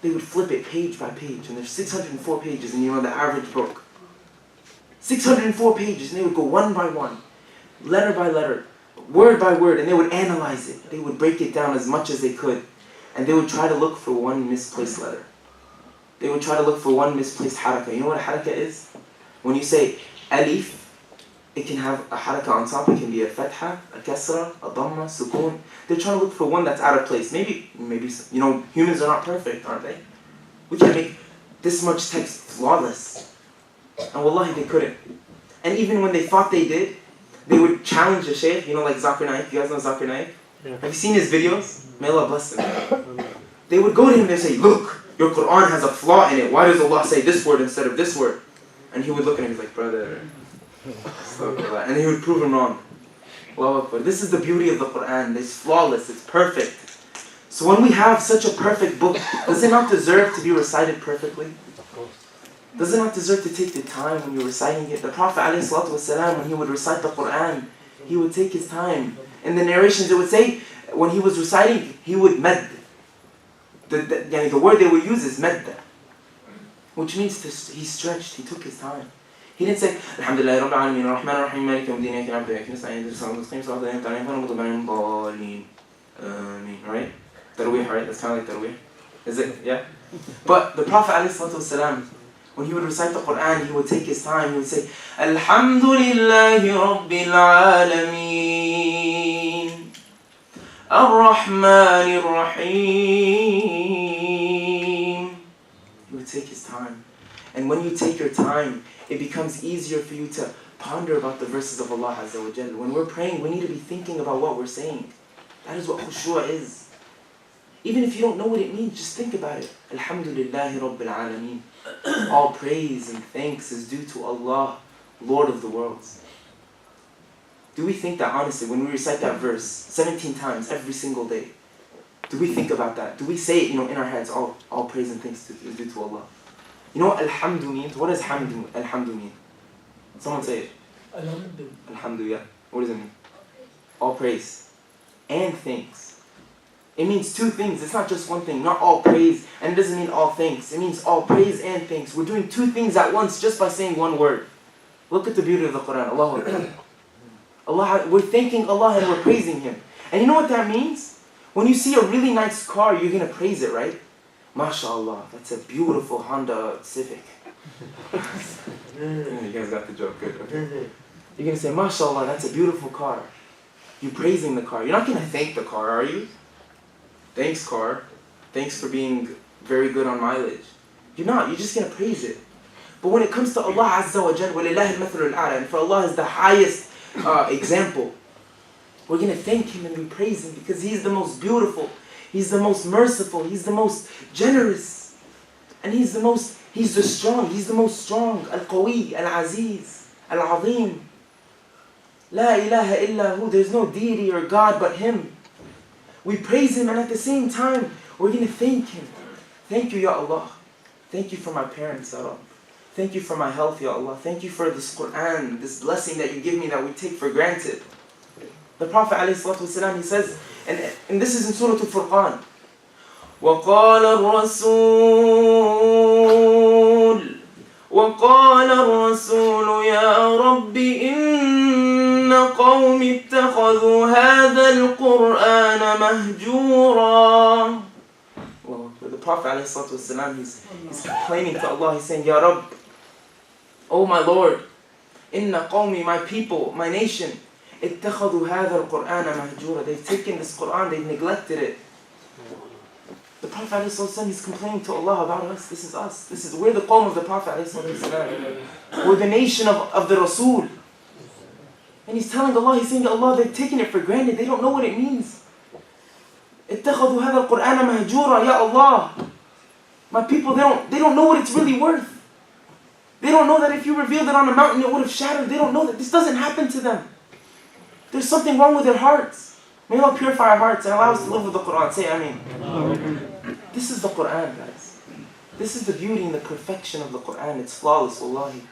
They would flip it page by page, and there's 604 pages in the average book. 604 pages, and they would go one by one, letter by letter, word by word, and they would analyze it. They would break it down as much as they could, and they would try to look for one misplaced letter. They would try to look for one misplaced haraka. You know what a haraka is? When you say alif, it can have a haraka on top. It can be a fatha, a kasra, a dhamma, sukoon. They're trying to look for one that's out of place. Maybe humans are not perfect, aren't they? We can't make this much text flawless. And wallahi, they couldn't. And even when they thought they did, they would challenge the shaykh, like Zakir Naik. You guys know Zakir Naik? Yeah. Have you seen his videos? May Allah bless him. They would go to him and they'd say, look, your Quran has a flaw in it. Why does Allah say this word instead of this word? And he would look at him and he's like, brother. And he would prove him wrong. Allahu Akbar. This is the beauty of the Quran. It's flawless. It's perfect. So when we have such a perfect book, does it not deserve to be recited perfectly? Does it not deserve to take the time when you're reciting it? The Prophet ﷺ, when he would recite the Quran, he would take his time. In the narrations it would say, when he was reciting, he would med. The word they would use is med, which means he stretched, he took his time. He didn't say, Alhamdulillah, Rabbil Alameen, Rahman Rahim, Malik Yawmiddin, Iyyaka na'budu wa iyyaka nasta'in, ihdinas siratal mustaqim, right? Tarweeh, right? That's kind of like Tarweeh. Is it? Yeah? But the Prophet ﷺ, when he would recite the Quran, he would take his time, he would say, Alhamdulillahi Rabbil Alameen, Ar-Rahmanir Rahim. He would take his time. And when you take your time, it becomes easier for you to ponder about the verses of Allah Azza wa Jalla. When we're praying, we need to be thinking about what we're saying. That is what khushu' is. Even if you don't know what it means, just think about it. Alhamdulillahi Rabbil Alameen. All praise and thanks is due to Allah, Lord of the worlds. Do we think that honestly, when we recite that verse 17 times every single day, do we think about that? Do we say it, in our heads, all praise and thanks is due to Allah? You know what alhamdu means? What does alhamdu mean? Someone say it. Alhamdu, yeah. What does it mean? All praise. and thanks. It means two things. It's not just one thing. Not all praise, and it doesn't mean all thanks. It means all praise and thanks. We're doing two things at once just by saying one word. Look at the beauty of the Quran. Allahu Akbar. Allah, we're thanking Allah and we're praising Him. And you know what that means? When you see a really nice car, you're going to praise it, right? MashaAllah, that's a beautiful Honda Civic. You guys got the joke, good. Okay. You're going to say, MashaAllah, that's a beautiful car. You're praising the car. You're not going to thank the car, are you? Thanks, car. Thanks for being very good on mileage. You're not. You're just going to praise it. But when it comes to Allah Azza wa Jal, وَلِلَّهِ الْمَثْلُ الْأَعْلَى, and for Allah is the highest example, we're going to thank Him and we praise Him because He's the most beautiful. He's the most merciful. He's the most generous. And He's the strong. He's the most strong. Al-Qawi, Al-Aziz, Al-Azim. La ilaha illa hu. There's no deity or God but Him. We praise Him and at the same time, we're going to thank Him. Thank you, Ya Allah. Thank you for my parents, Ya Rabb. Thank you for my health, Ya Allah. Thank you for this Quran, this blessing that you give me that we take for granted. The Prophet ﷺ, he says, and this is in Surah Al-Furqan, وَقَالَ الرَّسُولُ يَا رَبِّ إِنَّ قَوْمِ اتَّخَذُوا هَذَا الْقُرْآنَ مَهْجُورًا. Well, the Prophet ﷺ, he's complaining to Allah, he's saying, Ya Rabb, oh my Lord, إِنَّ قَوْمِ, my people, my nation, اتَّخَذُوا هَذَا الْقُرْآنَ مَهْجُورًا. They've taken this Qur'an, they've neglected it. The Prophet ﷺ, he's complaining to Allah about us. This is us. We're the qawm of the Prophet ﷺ. We're the nation of the Rasul. And he's telling Allah, he's saying, Allah, they've taken it for granted. They don't know what it means. اتَّخَذُوا هَذَا الْقُرْآنَ مَهْجُورًا. Ya Allah, my people, they don't know what it's really worth. They don't know that if you revealed it on a mountain, it would have shattered. They don't know that this doesn't happen to them. There's something wrong with their hearts. May Allah purify our hearts and allow us to live with the Quran. Say Ameen. This is the Quran, guys. This is the beauty and the perfection of the Quran. It's flawless, wallahi.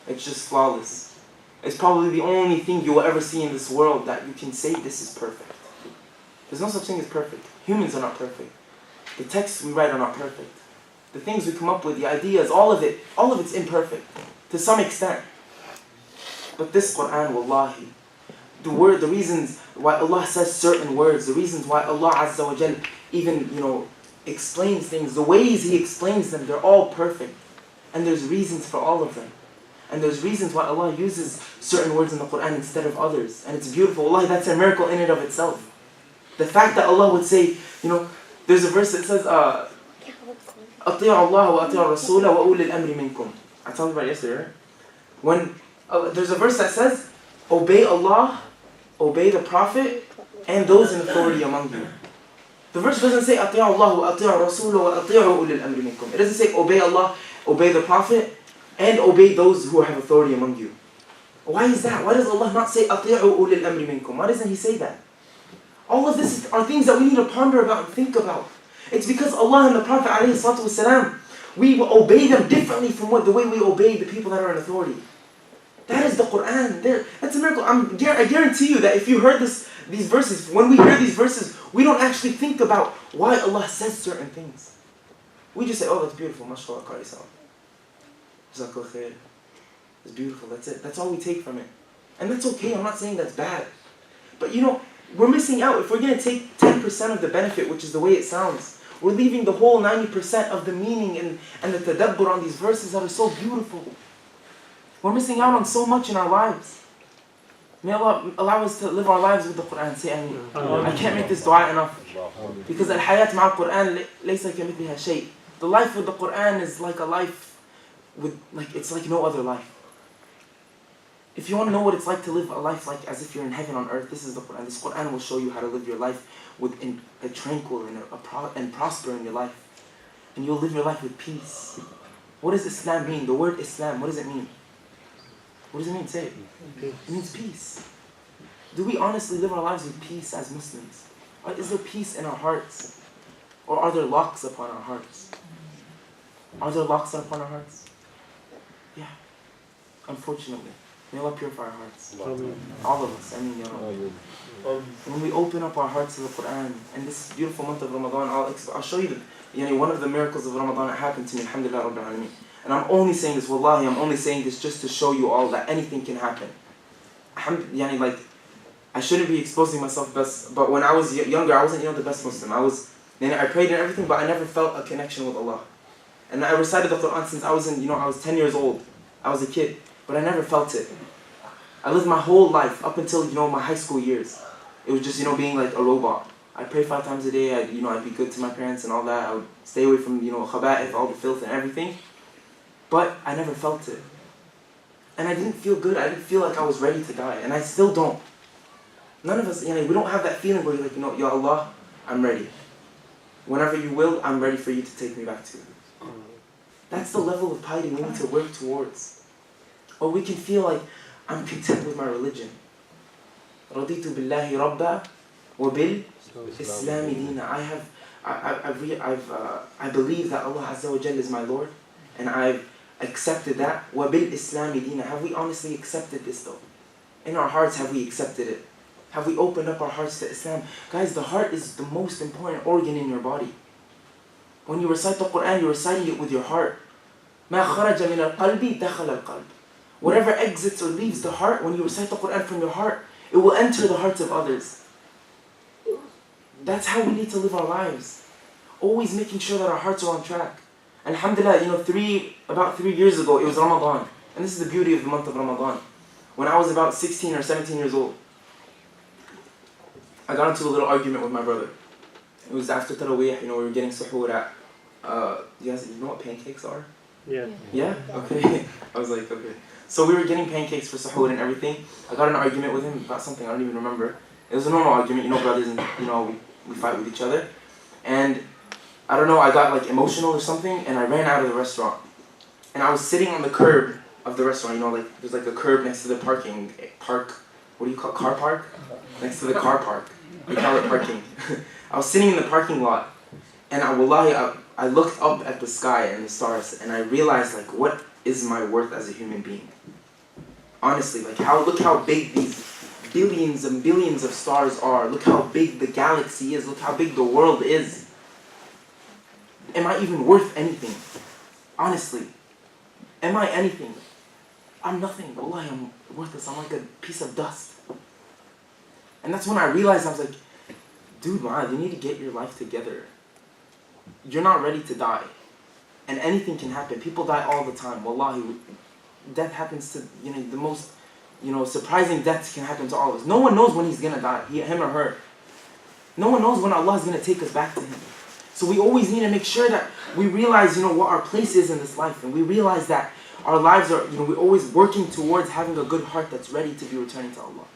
It's just flawless. It's probably the only thing you will ever see in this world that you can say this is perfect. There's no such thing as perfect. Humans are not perfect. The texts we write are not perfect. The things we come up with, the ideas, all of it's imperfect to some extent. But this Quran, wallahi, the reasons why Allah says certain words, the reasons why Allah Azza wa Jal even, explains things, the ways He explains them, they're all perfect. And there's reasons for all of them. And there's reasons why Allah uses certain words in the Quran instead of others. And it's beautiful. Wallahi, that's a miracle in and of itself. The fact that Allah would say, there's a verse that says, أَطِيعُوا اللَّهَ وَأَطِيعُوا الرَّسُولَ وَأُولِي الْأَمْرِ مِنْكُمْ. I talked about it yesterday, right? When there's a verse that says, obey Allah, obey the Prophet, and those in authority among you. The verse doesn't say أَطِيعُوا اللَّهَ وَأَطِيعُوا الرَّسُولَ وَأَطِيعُوا أُولِي الْأَمْرِ مِنْكُمْ. It doesn't say obey Allah, obey the Prophet, and obey those who have authority among you. Why is that? Why does Allah not say أَطِيعُوا أُولِي الْأَمْرِ مِنْكُمْ? Why doesn't He say that? All of this are things that we need to ponder about and think about. It's because Allah and the Prophet ﷺ, we will obey them differently from the way we obey the people that are in authority. That is the Quran. That's a miracle. I guarantee you that if you heard these verses, when we hear these verses, we don't actually think about why Allah says certain things. We just say, oh, that's beautiful. MashaAllah, Qari salam. Jazakallah khair. It's beautiful. That's it. That's all we take from it. And that's okay. I'm not saying that's bad. But we're missing out. If we're going to take 10% of the benefit, which is the way it sounds, we're leaving the whole 90% of the meaning and the tadabbur on these verses that are so beautiful. We're missing out on so much in our lives. May Allah allow us to live our lives with the Quran. Say Ameen. I can't make this dua enough. Because al-hayat ma'a al-Quran laysa kamithliha shay. The life with the Quran is like a life it's like no other life. If you want to know what it's like to live a life like as if you're in heaven on earth, this is the Quran. This Quran will show you how to live your life in a tranquil and prosper in your life. And you'll live your life with peace. What does Islam mean? The word Islam, what does it mean? What does it mean? Say it. It means peace. Do we honestly live our lives with peace as Muslims? Is there peace in our hearts? Or are there locks upon our hearts? Are there locks upon our hearts? Yeah. Unfortunately. May Allah purify our hearts. All of us. Ameen, Ya Rabbi. When we open up our hearts to the Quran, and this beautiful month of Ramadan, I'll show you one of the miracles of Ramadan that happened to me, alhamdulillah Rabbil Alameen. And I'm only saying this, wallahi, I'm only saying this just to show you all that anything can happen. I shouldn't be exposing myself best, but when I was younger, I wasn't the best Muslim. I prayed and everything, but I never felt a connection with Allah. And I recited the Quran since I was 10 years old. I was a kid, but I never felt it. I lived my whole life up until my high school years. It was just being like a robot. I pray 5 times a day. I'd be good to my parents and all that. I would stay away from khaba'ith, all the filth and everything. But I never felt it. And I didn't feel good. I didn't feel like I was ready to die. And I still don't. None of us, we don't have that feeling where you're like, Ya Allah, I'm ready. Whenever you will, I'm ready for you to take me back to you. That's the level of piety we need to work towards. Or we can feel like, I'm content with my religion. رَضِيتُ بِاللَّهِ رَبَّا وَبِالْإِسْلَامِ دِينًا. I believe that Allah Azza wa Jalla is my Lord, and I've accepted that. وَبِالْإِسْلَامِ دِينًا. Have we honestly accepted this though? In our hearts, have we accepted it? Have we opened up our hearts to Islam? Guys, the heart is the most important organ in your body. When you recite the Quran, you're reciting it with your heart. مَا خَرَجَ مِنَ الْقَلْبِ دَخَلَ الْقَلْبِ. Whatever exits or leaves the heart, when you recite the Quran from your heart, it will enter the hearts of others. That's how we need to live our lives. Always making sure that our hearts are on track. And alhamdulillah, about 3 years ago, it was Ramadan. And this is the beauty of the month of Ramadan. When I was about 16 or 17 years old, I got into a little argument with my brother. It was after Taraweeh, we were getting suhoor at, you guys know what pancakes are? Yeah. Yeah? Okay. I was like, okay. So we were getting pancakes for suhoor and everything. I got in an argument with him about something, I don't even remember. It was a normal argument, brothers, and we fight with each other. And I don't know, I got like emotional or something, and I ran out of the restaurant. And I was sitting on the curb of the restaurant, there's like a curb next to the park, what do you call it, car park? Next to the car park. We call it parking. I was sitting in the parking lot, and I looked up at the sky and the stars, and I realized what is my worth as a human being? Honestly, look how big these billions and billions of stars are. Look how big the galaxy is. Look how big the world is. Am I even worth anything? Honestly, am I anything? I'm nothing. Wallahi, I'm worthless. I'm like a piece of dust. And that's when I realized, I was like, dude, Mouadh, you need to get your life together. You're not ready to die. And anything can happen. People die all the time. Wallahi, death happens to, the most, surprising deaths can happen to all of us. No one knows when he's going to die, him or her. No one knows when Allah is going to take us back to him. So we always need to make sure that we realize, what our place is in this life. And we realize that our lives are, we're always working towards having a good heart that's ready to be returning to Allah.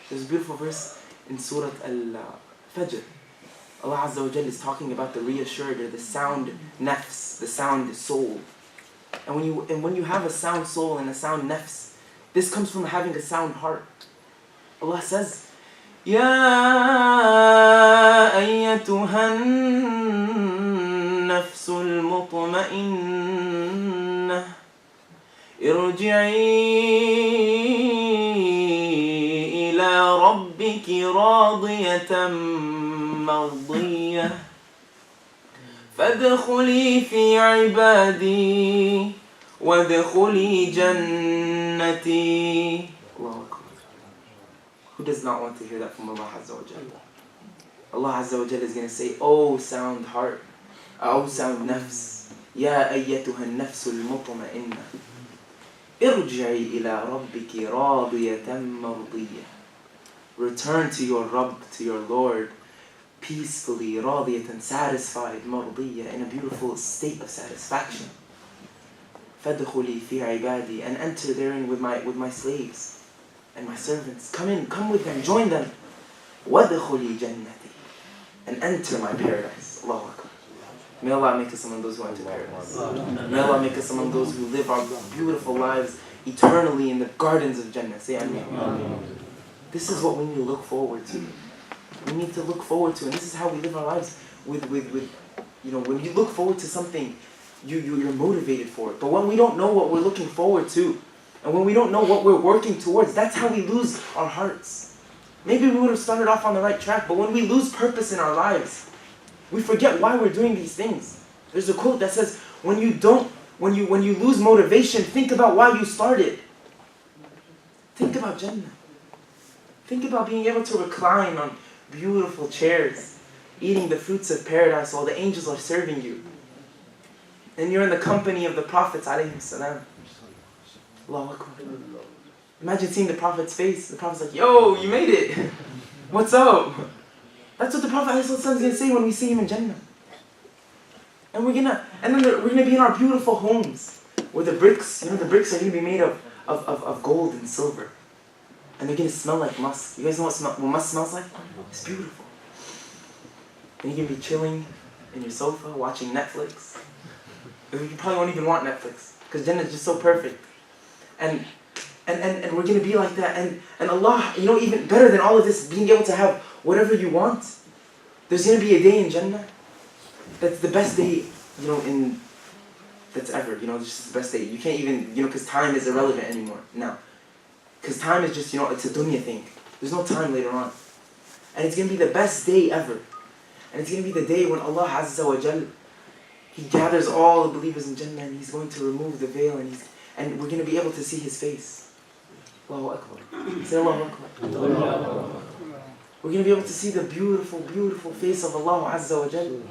There's a beautiful verse in Surah Al-Fajr. Allah Azza wa Jalla is talking about the reassured, or the sound nafs, the sound soul. And when you have a sound soul and a sound nafs, this comes from having a sound heart. Allah says, Ya ayyatuhan nafsul mutma'innah irji'i ila rabbiki radiyatan مرضية فادخلي في عبادي وادخلي جنتي. الله Akbar. Who does not want to hear that from Allah Azza wa Jalla? Allah Azza wa Jalla is going to say, oh sound heart, oh sound nafs, يا أيتها النفس المطمئنة ارجعي إلى ربك راضية مرضية. Return to your Rabb, to your Lord, peacefully, radiyatan, satisfied, mardiyya, in a beautiful state of satisfaction. فَادْخُلِي فِي عِبَادِي, and enter therein with my slaves and my servants. Come with them, join them. وَادْخُلِي جَنَّتِي, and enter my paradise. Allahu Akbar. May Allah make us among those who enter paradise. May Allah make us among those who live our beautiful lives eternally in the gardens of Jannah. Say Ameen. This is what we need to look forward to. We need to look forward to, and this is how we live our lives. When you look forward to something, you're motivated for it. But when we don't know what we're looking forward to, And when we don't know what we're working towards, that's how we lose our hearts. Maybe we would have started off on the right track, but when we lose purpose in our lives, we forget why we're doing these things. There's a quote that says, when you lose motivation, think about why you started. Think about Jannah. Think about being able to recline on beautiful chairs, eating the fruits of paradise while the angels are serving you. And you're in the company of the prophets, alayhim salam. Allahu Akbar. Imagine seeing the Prophet's face. The Prophet's like, yo, you made it. What's up? That's what the Prophet ﷺ is going to say when we see him in Jannah. And we're gonna be in our beautiful homes where the bricks, the bricks are going to be made of gold and silver. And they're going to smell like musk. You guys know what musk smells like? It's beautiful. And you're going to be chilling in your sofa, watching Netflix. You probably won't even want Netflix, because Jannah is just so perfect. And we're going to be like that. And Allah, even better than all of this, being able to have whatever you want, there's going to be a day in Jannah that's the best day, that's ever. It's just the best day. You can't even, because time is irrelevant anymore now. Because time is just, it's a dunya thing. There's no time later on. And it's going to be the best day ever. And it's going to be the day when Allah Azza wa Jal, He gathers all the believers in Jannah, and He's going to remove the veil, and we're going to be able to see His face. Allahu Akbar. Say Allahu Akbar. We're going to be able to see the beautiful, beautiful face of Allah Azza wa Jal.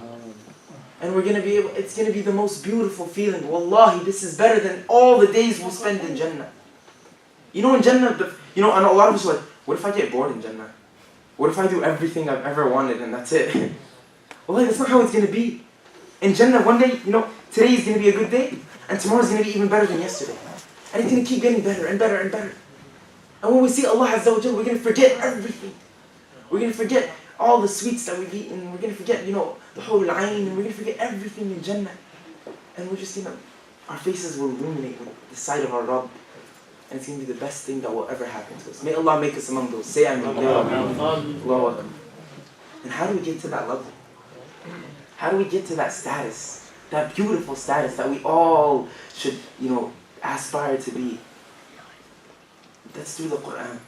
And it's going to be the most beautiful feeling. Wallahi, this is better than all the days we'll spend in Jannah. In Jannah, and a lot of us are like, what if I get bored in Jannah? What if I do everything I've ever wanted and that's it? Wallahi, that's not how it's going to be. In Jannah, one day, today is going to be a good day, and tomorrow is going to be even better than yesterday. And it's going to keep getting better and better and better. And when we see Allah Azza wa Jal, we're going to forget everything. We're going to forget all the sweets that we've eaten. We're going to forget, the whole ayn, and we're going to forget everything in Jannah. And we're just our faces will illuminate with the sight of our Rabb. And it's going to be the best thing that will ever happen to us. May Allah make us among those. Say Ameen. Allahu Akbar. And how do we get to that level? How do we get to that status? That beautiful status that we all should, aspire to be? That's through the Qur'an.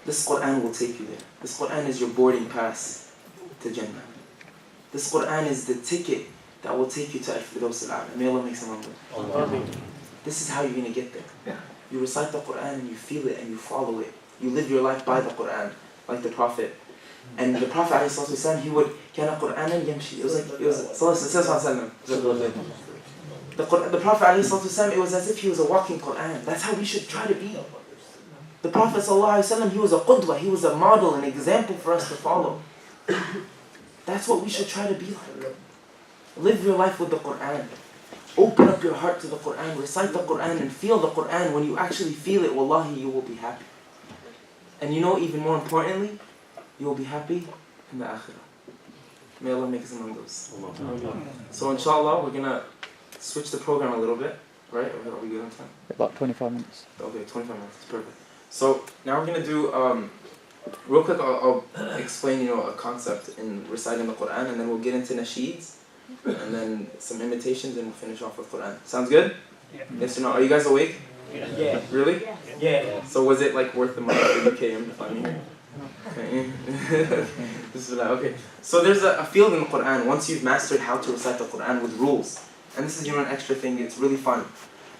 This Qur'an will take you there. This Qur'an is your boarding pass to Jannah. This Qur'an is the ticket that will take you to Al-Firdaus al-A'la. May Allah make us among them. This is how you're going to get there. You recite the Qur'an and you feel it and you follow it. You live your life by the Qur'an, like the Prophet. And the Prophet ﷺ, he would, كَانَ قُرْآنًا يَمْشِي. It was the Prophet ﷺ, it was as if he was a walking Qur'an. That's how we should try to be. The Prophet ﷺ, he was a qudwa, he was a model, an example for us to follow. That's what we should try to be like. Live your life with the Qur'an. Open up your heart to the Qur'an, recite the Qur'an and feel the Qur'an. When you actually feel it, wallahi, you will be happy. And even more importantly, you will be happy in the akhirah. May Allah make us among those. So inshallah, we're going to switch the program a little bit, right? Are we good on time? About 25 minutes. Okay, 25 minutes, perfect. So now we're going to do, real quick, I'll explain, a concept in reciting the Qur'an, and then we'll get into nasheeds, and then some imitations, and finish off with Qur'an. Sounds good? Yeah. Yes or no? Are you guys awake? Yeah. Really? Yeah. So was it worth the money for UKIM to find me here? Okay. Okay. So there's a field in the Qur'an, once you've mastered how to recite the Qur'an with rules, and this is an extra thing, it's really fun.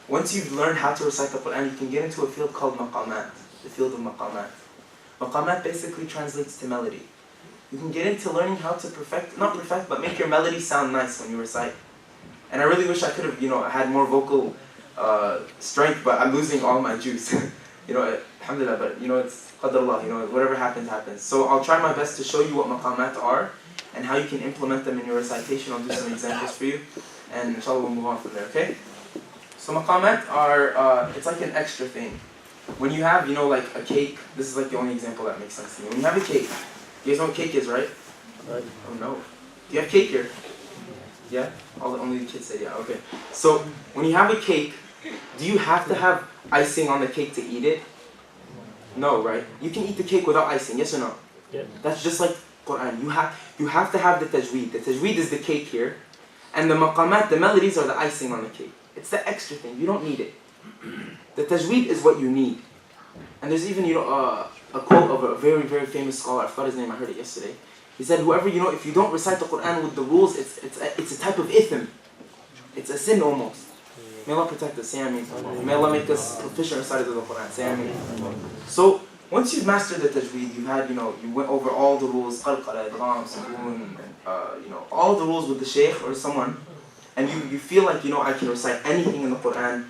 Once you've learned how to recite the Qur'an, you can get into a field called maqamat, the field of maqamat. Maqamat basically translates to melody. You can get into learning how to not perfect, but make your melody sound nice when you recite. And I really wish I could have, had more vocal strength, but I'm losing all my juice. Alhamdulillah, but it's qadarullah, whatever happens, happens. So I'll try my best to show you what maqamat are and how you can implement them in your recitation. I'll do some examples for you, and inshallah we'll move on from there, okay? So maqamat are, it's like an extra thing. When you have, a cake, this is the only example that makes sense to me. When you have a cake, you guys know what cake is, right? Right. Oh no. Do you have cake here? Yeah? Only the kids say yeah, okay. So when you have a cake, do you have to have icing on the cake to eat it? No, right? You can eat the cake without icing, yes or no? Yeah. That's just like Qur'an. You have to have the tajweed. The tajweed is the cake here. And the maqamat, the melodies, are the icing on the cake. It's the extra thing. You don't need it. The tajweed is what you need. And there's even, a quote of a very, very famous scholar, I forgot his name, I heard it yesterday. He said, whoever, if you don't recite the Quran with the rules, it's a type of ithm. It's a sin almost. May Allah protect us, say ameen. May Allah make us proficient reciters of the Quran, say ameen. So, once you've mastered the tajweed, you went over all the rules, qalqala, idgham, sukoon, all the rules with the shaykh or someone, and you feel like, I can recite anything in the Quran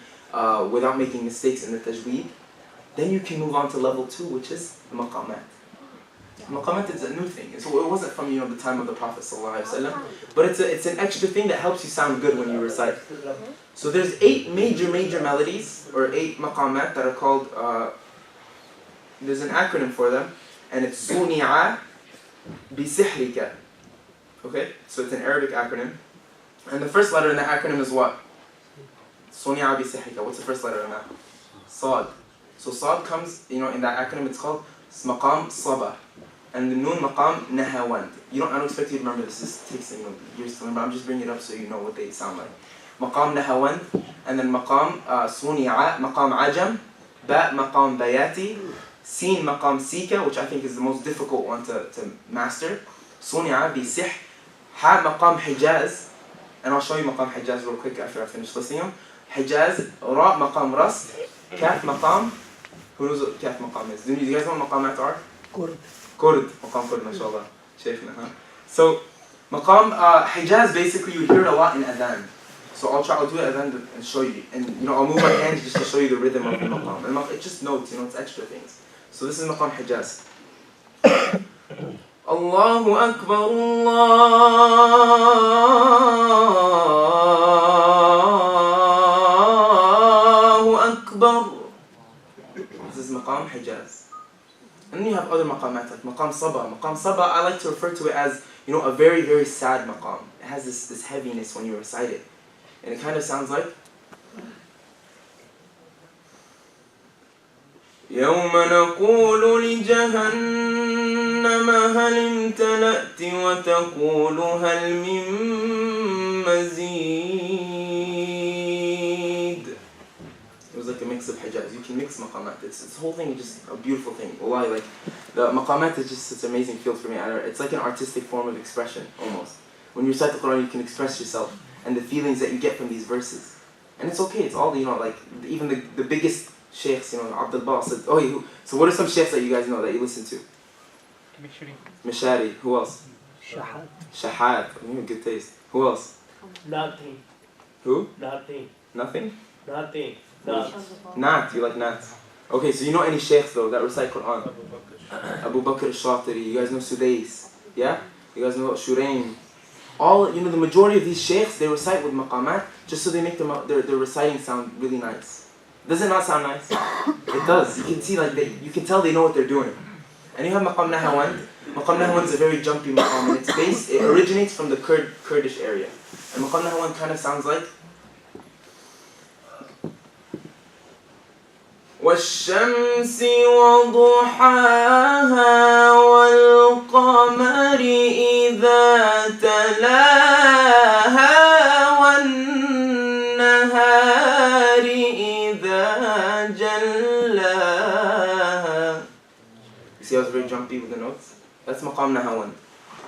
without making mistakes in the tajweed, then you can move on to level 2, which is the maqamat. Maqamat is a new thing. So it wasn't from the time of the Prophet ﷺ, but it's an extra thing that helps you sound good when you recite. So there's 8 major melodies, or 8 maqamat that are called, there's an acronym for them, and it's Suni'a Bisihrika. Okay, so it's an Arabic acronym. And the first letter in the acronym is what? Suni'a Bisihrika. What's the first letter in that? Sad. So Sad comes, in that acronym it's called Maqam Sabah. And the Noon Maqam Nahawand. I don't expect you to remember this. This takes years to remember. I'm just bringing it up so you know what they sound like. Maqam Nahawand, and then Maqam Suni'a, Maqam Ajam, Ba Maqam Bayati, Sin Maqam Sika, which I think is the most difficult one to master. Suni'a Bisih, Ha Maqam Hijaz, and I'll show you Maqam Hijaz real quick after I finish listening them. Hijaz, Ra Maqam Rast, Kaf Maqam. Who knows what Kaf Maqam is? Do you guys know what Maqamat are? Kurd, Maqam Kurd, mashallah. Shaykhna, huh? So, Maqam Hijaz, basically you hear it a lot in Adhan. So I'll do it Adhan and show you. And I'll move my hands just to show you the rhythm of the Maqam. And it's just notes, it's extra things. So this is Maqam Hijaz. Allahu Akbar, Allahu Akbar. This is Maqam Hijaz. And then you have other maqamat like Maqam Sabah. Maqam Sabah, I like to refer to it as, a very, very sad maqam. It has this heaviness when you recite it. And it kind of sounds like يوم نقول لجهنم هل امتلأت وتقول هل من مزيد. It was like a mix of Hijaz. You can mix maqamat. This whole thing is just a beautiful thing. Wallahi, like the maqamat is just such an amazing field for me. It's like an artistic form of expression almost. When you recite the Quran, you can express yourself and the feelings that you get from these verses. And it's okay. It's all like even the biggest sheikhs, Abdul Basit. So what are some sheikhs that you guys know that you listen to? Mishari. Who else? Shahat. Good taste. Who else? Nothing. Who? Nothing. Nothing? Nothing. Nat. You like Nat? Okay, so you know any sheikhs though that recite Quran? Abu Bakr al-Shatiri. You guys know Sudais? Yeah? You guys know Shuraim? All, the majority of these sheikhs, they recite with maqamat just so they make their reciting sound really nice. Does it not sound nice? It does. You can see, you can tell they know what they're doing. And you have Maqam Nahawand. Maqam Nahawand is a very jumpy maqam, and it originates from the Kurdish area. And Maqam Nahawand kind of sounds like والشمس وضحاها والقمر إذا تلاها والنهار إذا جلاها. You see how it's very jumpy with the notes? That's Maqam Nahawand.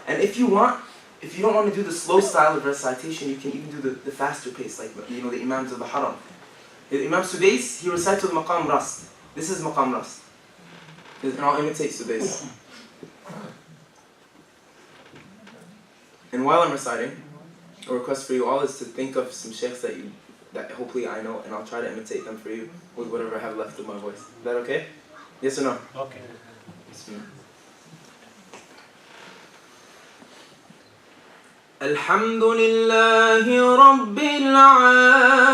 And if you don't want to do the slow style of recitation, you can even do the faster pace, like the Imams of the Haram. Imam Sudais, he recites with Maqam Rast. This is Maqam Rast. And I'll imitate Sudais. And while I'm reciting, a request for you all is to think of some sheikhs that hopefully I know, and I'll try to imitate them for you with whatever I have left of my voice. Is that okay? Yes or no? Okay. الحمد لله رب العالمين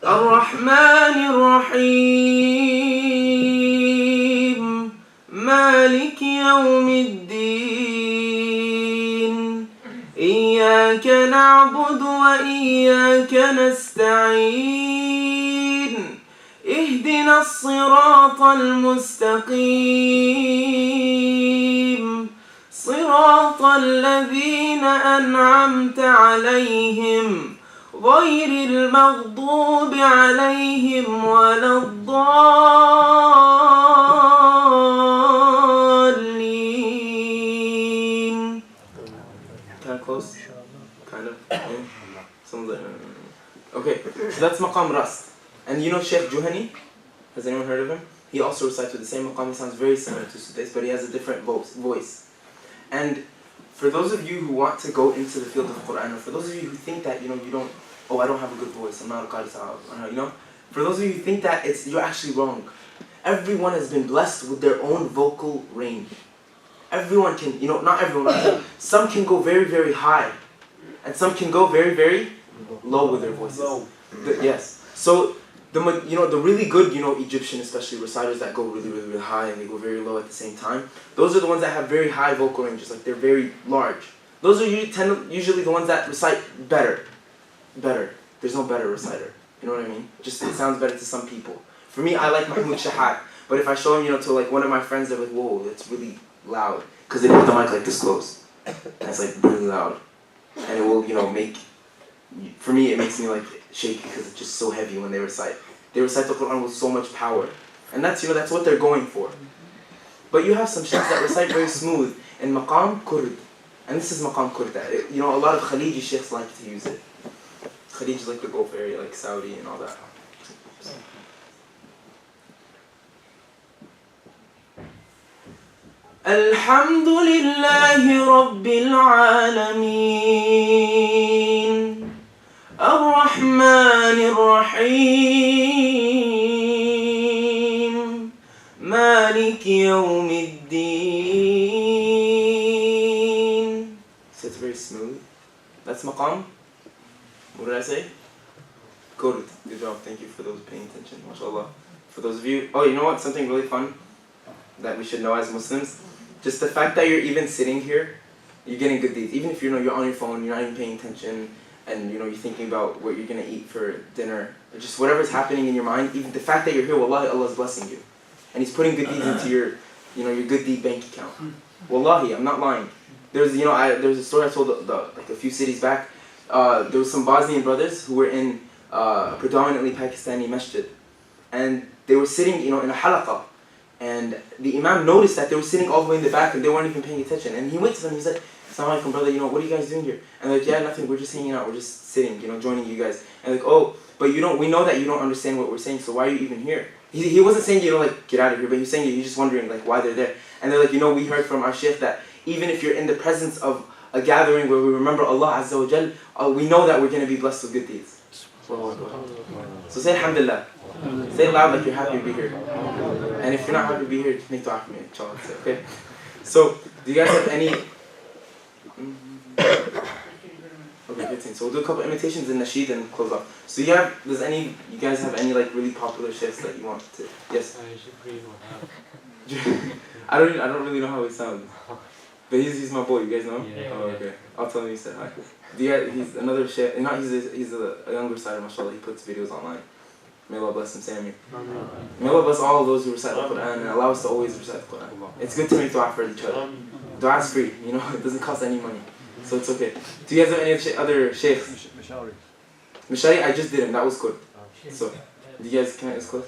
الرحمن الرحيم مالك يوم الدين إياك نعبد وإياك نستعين اهدنا الصراط المستقيم صراط الذين أنعمت عليهم غير المغضوب عليهم ولا الضالين. Kind of close? Kind of? Yeah. Someone's like, okay, so that's maqam rast. And you know Sheikh Juhani? Has anyone heard of him? He also recites with the same maqam. He sounds very similar to Sudais, but he has a different voice. And for those of you who want to go into the field of Quran, or for those of you who think that, you don't, I don't have a good voice, I'm not a Qari sahab, for those of you who think that you're actually wrong. Everyone has been blessed with their own vocal range. Everyone can, not everyone, some can go very, very high, and some can go very, very low with their voices. Yes. So, the really good, Egyptian especially reciters that go really, really, really high and they go very low at the same time, those are the ones that have very high vocal ranges, like they're very large. Those are usually the ones that recite better. There's no better reciter. You know what I mean? Just it sounds better to some people. For me, I like Mahmoud Shahat, but if I show him, to like one of my friends, they're like, whoa, it's really loud. Because they put the mic like this close. And it's like really loud. And it will, for me, it makes me like shaky because it's just so heavy when they recite. They recite the Quran with so much power. And that's what they're going for. But you have some sheikhs that recite very smooth in maqam kurd. And this is maqam kurd. A lot of Khaliji sheikhs like to use it. Khalij is like the Gulf area, like Saudi and all that. Alhamdulillahi Rabbil Alameen. Ar-Rahman Ar-Rahim. Malik Yawmiddin. So it's very smooth. That's maqam. What did I say? Good. Good job. Thank you for those paying attention. MashaAllah. For those of you... Oh, you know what? Something really fun that we should know as Muslims. Just the fact that you're even sitting here, you're getting good deeds. Even if you're on your phone, you're not even paying attention, and you're thinking about what you're going to eat for dinner, or just whatever's happening in your mind, even the fact that you're here, wallahi, Allah's blessing you. And He's putting good deeds into your good deed bank account. Wallahi, I'm not lying. There's a story I told like a few cities back. There was some Bosnian brothers who were in a predominantly Pakistani masjid, and they were sitting, in a halaqah, and the imam noticed that they were sitting all the way in the back and they weren't even paying attention. And he went to them. He's like, "Assalamu alaikum, brother. What are you guys doing here?" And they're like, "Yeah, nothing. We're just hanging out. We're just sitting, joining you guys." And like, "Oh, but we know that you don't understand what we're saying. So why are you even here?" He wasn't saying like get out of here, but he was saying you're just wondering like why they're there. And they're like, we heard from our sheikh that even if you're in the presence of a gathering where we remember Allah Azza wa Jal, we know that we're going to be blessed with good deeds. So say alhamdulillah. Say it loud like you're happy to be here. And if you're not happy to be here, just make dua for me, inshallah. Okay? So, do you guys have any... Okay, 15. So we'll do a couple imitations in Nasheed and close off. So you guys have any like really popular sheikhs that you want to... Yes? I don't really know how he sounds. But he's my boy, you guys know him? Yeah. Oh, okay. I'll tell him you said hi. He's another sheikh, he's a younger reciter, mashallah, he puts videos online. May Allah bless him, Sammy. May Allah bless all of those who recite the Quran and allow us to always recite the Quran. It's good to make dua for each other. Dua is free, it doesn't cost any money. So it's okay. Do you guys have any other sheikhs? Mishari, I just did him, that was good. So, do you guys, can I ask close?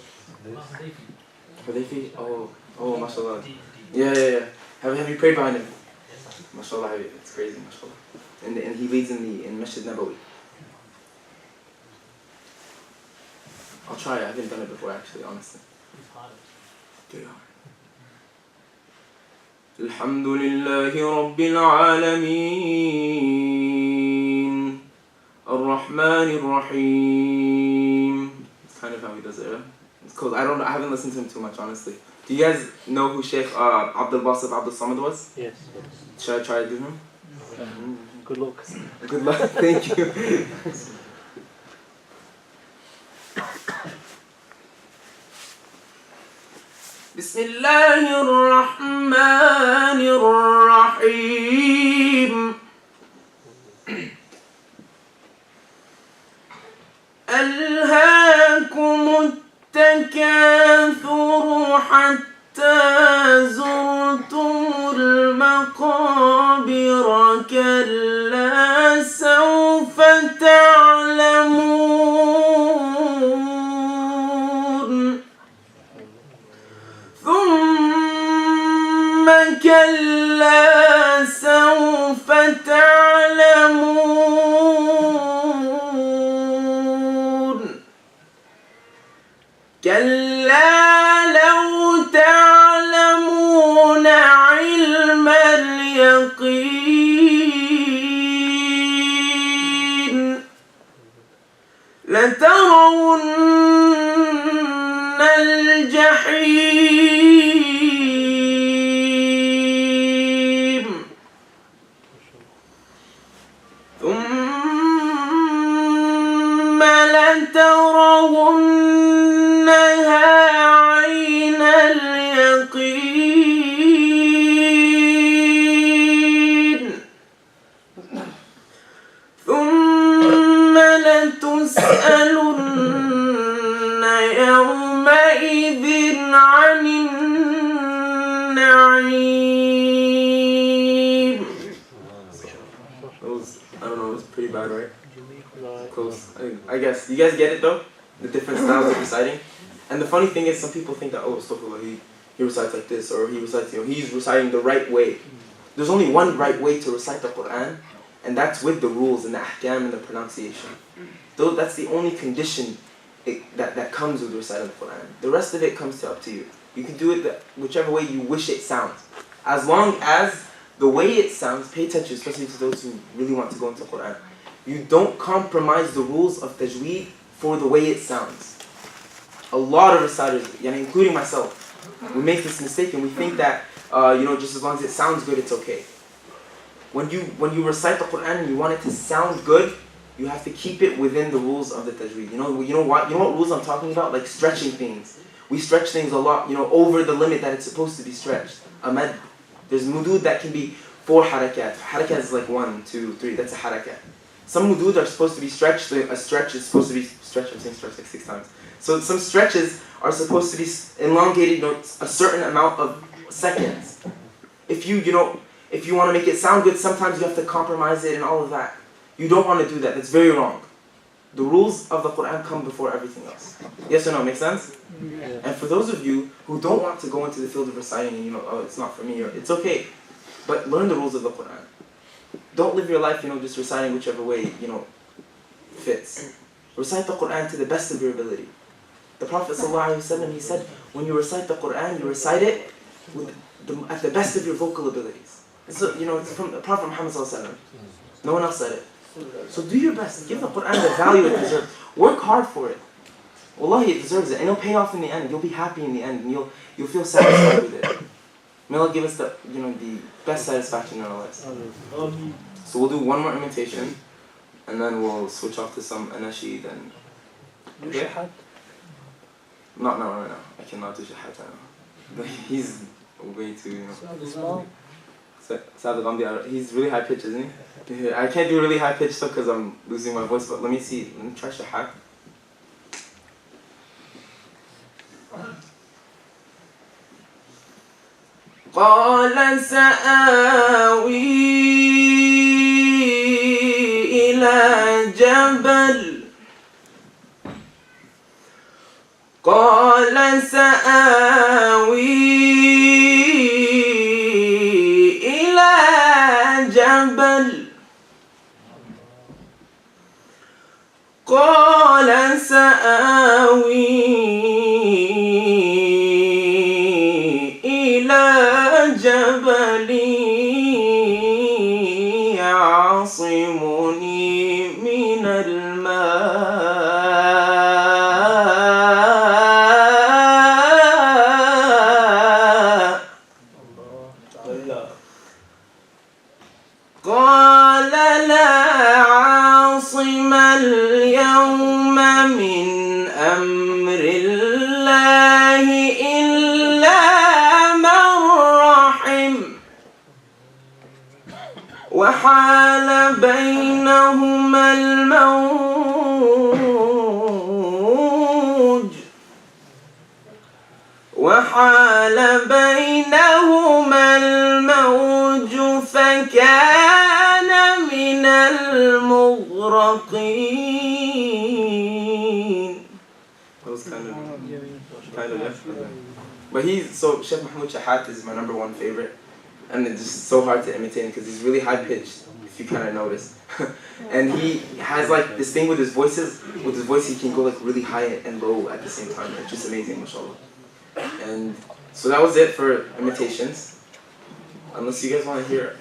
Hudayfi? Oh, mashallah. Yeah. Have you prayed behind him? MashaAllah, it's crazy, MashaAllah. And he leads in Masjid Nabawi. I'll try it. I haven't done it before, actually, honestly. Alhamdulillahi Rabbil Alameen. Ar-Rahman Ar-Rahim. It's kind of how he does it, right? It's cool. I haven't listened to him too much, honestly. Do you guys know who Sheikh Abdul Basit Abdul Samad was? Yes. Should I try to do him? Good luck. Good luck, thank you. Bismillahir Rahmanir Rahim. ألهاكم التكاثر حتى زرتم المقابر كلا سوف تعلمون كلا سوف تعلمون كلا لو تعلمون علم اليقين لترون الجحيم ثم لترونها عين اليقين ثم لتسألن يومئذ عن النعيم. I don't know, it was pretty bad, right? Close. I guess. You guys get it though? The different styles of reciting? And the funny thing is, some people think that, oh, astaghfirullah, he recites like this, or he recites, he's reciting the right way. There's only one right way to recite the Quran, and that's with the rules and the ahkam and the pronunciation. Though that's the only condition that comes with reciting the Quran. The rest of it comes up to you. You can do it whichever way you wish it sounds. As long as the way it sounds, pay attention, especially to those who really want to go into the Quran. You don't compromise the rules of tajweed for the way it sounds. A lot of reciters, including myself, we make this mistake and we think that just as long as it sounds good, it's okay. When you recite the Quran and you want it to sound good, you have to keep it within the rules of the tajweed. You know what rules I'm talking about? Like stretching things. We stretch things a lot, over the limit that it's supposed to be stretched. Ahmed, there's mudud that can be 4 harakat. Harakat is like 1, 2, 3. That's a harakat. Some mudud are supposed to be stretched. A stretch is supposed to be stretched. I'm saying stretch like 6 times. So some stretches are supposed to be elongated, a certain amount of seconds. If you want to make it sound good, sometimes you have to compromise it and all of that. You don't want to do that. That's very wrong. The rules of the Quran come before everything else. Yes or no? Make sense? Yeah. And for those of you who don't want to go into the field of reciting and it's not for me, or it's okay, but learn the rules of the Quran. Don't live your life, just reciting whichever way, fits. Recite the Quran to the best of your ability. The Prophet ﷺ, he said, when you recite the Quran, you recite it at the best of your vocal abilities. It's from the Prophet Muhammad ﷺ. No one else said it. So do your best. Give the Quran the value it deserves. Work hard for it. Wallahi, it deserves it. And it'll pay off in the end. You'll be happy in the end. And you'll feel satisfied with it. May Allah give us the best satisfaction in our lives. So we'll do one more imitation, and then we'll switch off to some anashid and... Okay? Not right now. I cannot do shahat right now. He's way too, Small? He's really high pitched, isn't he? I can't do really high pitched stuff because I'm losing my voice, but let me see. Let me try shahat. قال سآوي إلى جبل قال سآوي إلى جبل قال سآوي جبل يعصمني من الماء قال لا عاصم اليوم من أمر الله إلا وحال بينهما الموج فكان من المغرقين. That was kind of But Sheikh Mahmoud Shahat is my #1 favorite. and it's just so hard to imitate him because he's really high pitched, if you kind of notice. And he has like this thing with his voices. With his voice, he can go like really high and low at the same time. It's just amazing, mashallah. And so that was it for imitations. Unless you guys want to hear,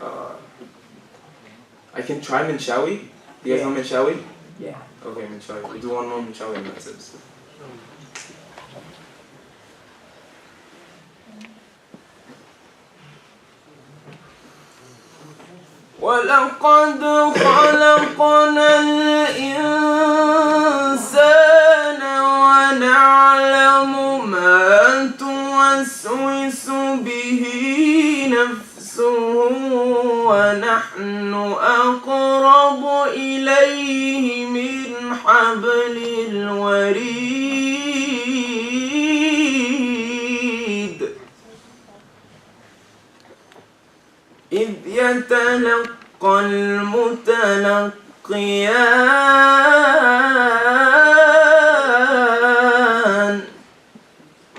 I can try Minshawi. You guys know Minshawi? Yeah. Okay, Minshawi. We'll do one more Minshawi and that's it. وَلَقَدْ خَلَقْنَا الْإِنسَانَ وَنَعْلَمُ مَا تُوَسْوِسُ بِهِ نَفْسُهُ وَنَحْنُ أَقْرَبُ إِلَيْهِ مِنْ حَبْلِ الْوَرِيدِ إِذْ يَتَلَقَّى الْمُتَلَقِّيَانِ.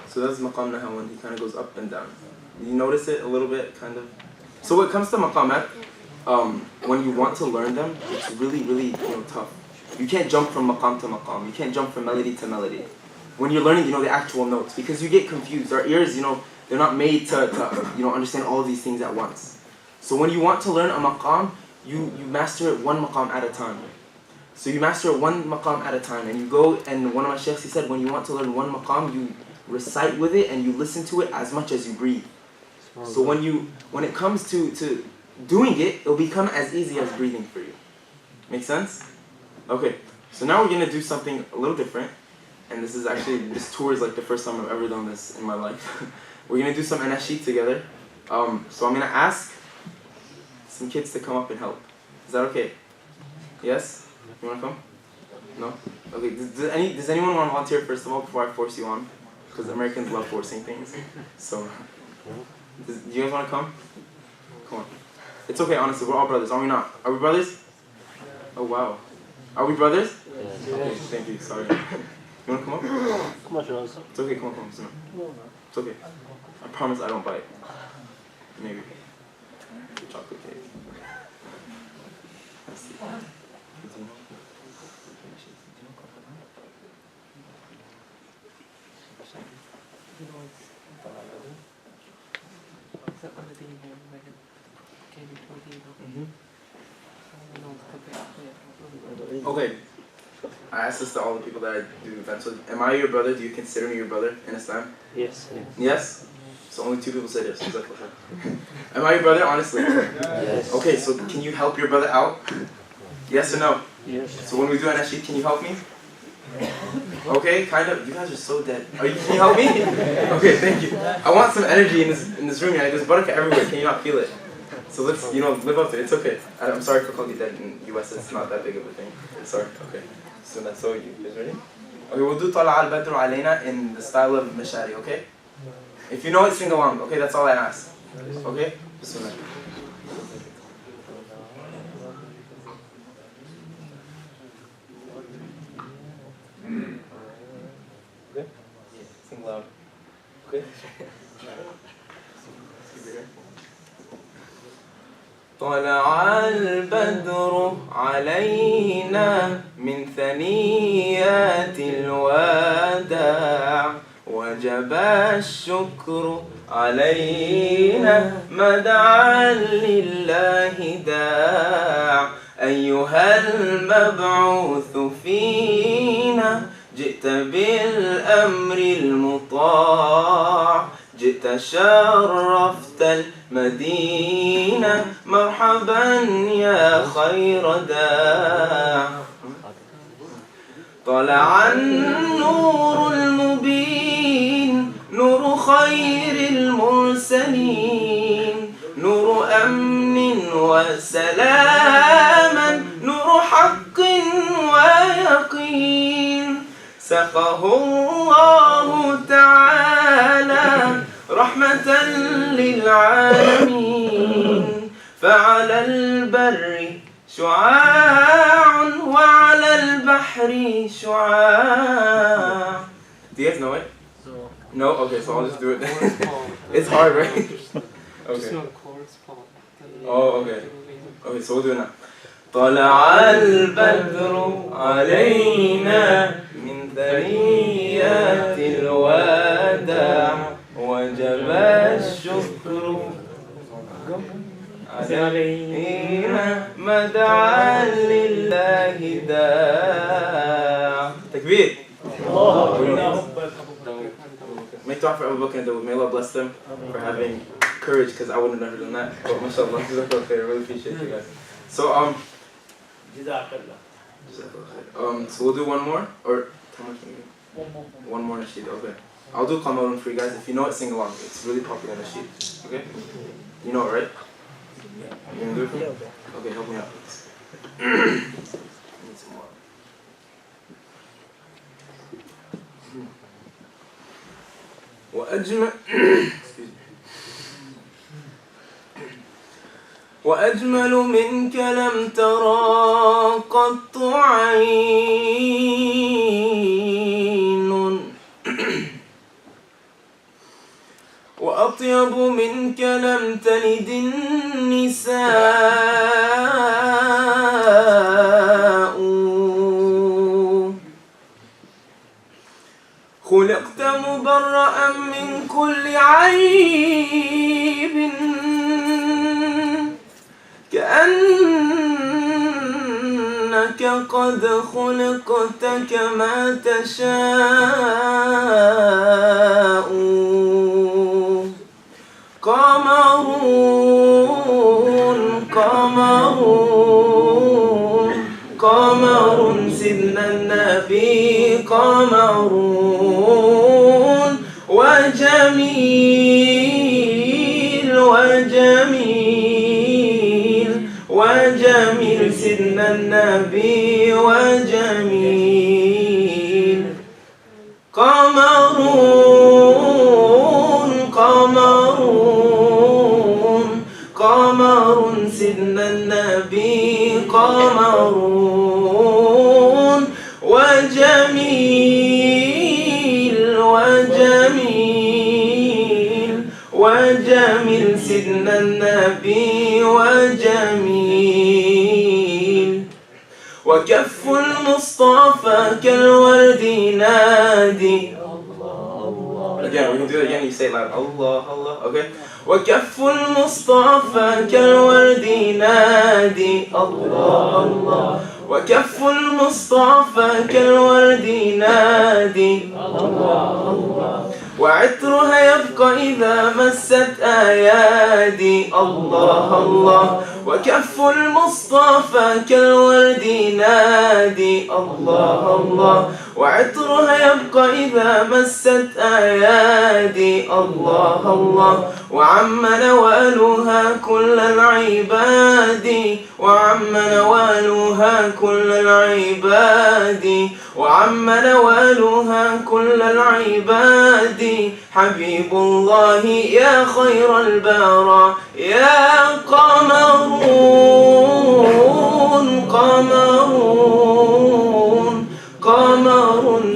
So that's maqam nahawan. He kind of goes up and down. You notice it a little bit, kind of. So when it comes to maqamat, when you want to learn them, it's really, really tough. You can't jump from maqam to maqam. You can't jump from melody to melody. When you're learning, the actual notes, because you get confused. Our ears, they're not made to understand all of these things at once. So when you want to learn a maqam, you master it one maqam at a time. So you master it one maqam at a time, and you go, and one of my sheikhs, he said, when you want to learn one maqam, you recite with it and you listen to it as much as you breathe. So when it comes to doing it, it'll become as easy as breathing for you. Make sense? Okay, so now we're going to do something a little different, and this tour is like the first time I've ever done this in my life. We're going to do some anashid together. So I'm going to ask some kids to come up and help. Is that okay? Yes? You want to come? No? Okay, does anyone want to volunteer first of all before I force you on? Because Americans love forcing things. So, do you guys want to come? Come on. It's okay, honestly, we're all brothers, are we not? Are we brothers? Oh wow. Are we brothers? Yes. Okay, thank you, sorry. You want to come up? Come on, Jonas. It's okay, come on. It's okay. I promise I don't bite. Maybe. Chocolate cake. Let's see. Okay, I asked this to all the people that I do events with. Am I your brother? Do you consider me your brother in Islam? Yes. Yes? So only 2 people said yes. Am I your brother, honestly? Yes. Okay, so can you help your brother out? Yes or no? Yes. So when we do an ashid, can you help me? Okay, kind of. You guys are so dead. Can you help me? Okay, thank you. I want some energy in this room. There's barakah everywhere. Can you not feel it? So let's, live up to it. It's okay. I'm sorry for calling you dead in the US. It's not that big of a thing. Sorry. Okay. So that's all. You guys ready? Okay, we'll do Tala al-Badru alayna in the style of Mashari, okay? If you know it, sing along. Okay, that's all I ask. Okay? Bismillah. Okay? Sing loud. Okay? طلع البدر علينا من ثنيات الوداع وجب الشكر علينا ما دعا لله داع أيها المبعوث فينا جئت بالأمر المطاع جئت شرفت المدينة مرحبا يا خير داع طلع النور المبين نور خير المرسلين نور أمن وسلاما نور حق ويقين سقه الله تعالى رحمة للعالمين فعلى البر شعاع وعلى البحر شعاع. Do you guys know it? No? Okay, so I'll just do it then. It's hard, right? Okay. Oh, okay. Okay, so we'll do it now. طلع البدر علينا من ثنيات الوداع وجب الشكر علينا مدعا لله داع. Takbir. Make dua for Abu Bakr and Dawood. May Allah bless them for having courage, because I wouldn't have never done that. But mashallah, jazakallah khair. I really appreciate you guys. So so we'll do one more, or how much? One more nasheed. Okay. I'll do Qamarun for you guys. If you know it, sing along. It's really popular nasheed. Okay. You know it, right? You gonna do it for me? Okay, help me out. I need some more. وأجمل منك لم ترى قط عين وأطيب منك لم تلد النساء خلقت مبرأ من كل عيب كأنك قد خلقت كما تشاء قمر سيدنا النبي قمرون وجميل سيدنا النبي وجميل قمر سيدنا النبي قمرون وجميل سيدنا النبي وجميل وكف المصطفى كالورد ينادي. Again, we're gonna do it again. You say it loud. Allah, Allah. Okay. وكف المصطفى كالورد ينادي الله الله وكف المصطفى كالورد ينادي الله الله وعطرها يبقى إذا مست أيادي الله الله وكف المصطفى كالورد ينادي الله الله وعطرها يبقى إذا مست أيادي الله الله وعم نوالها كل العباد وعم نوالها كل العباد وعم نوالها كل العباد حبيب الله يا خير البرى يا قمر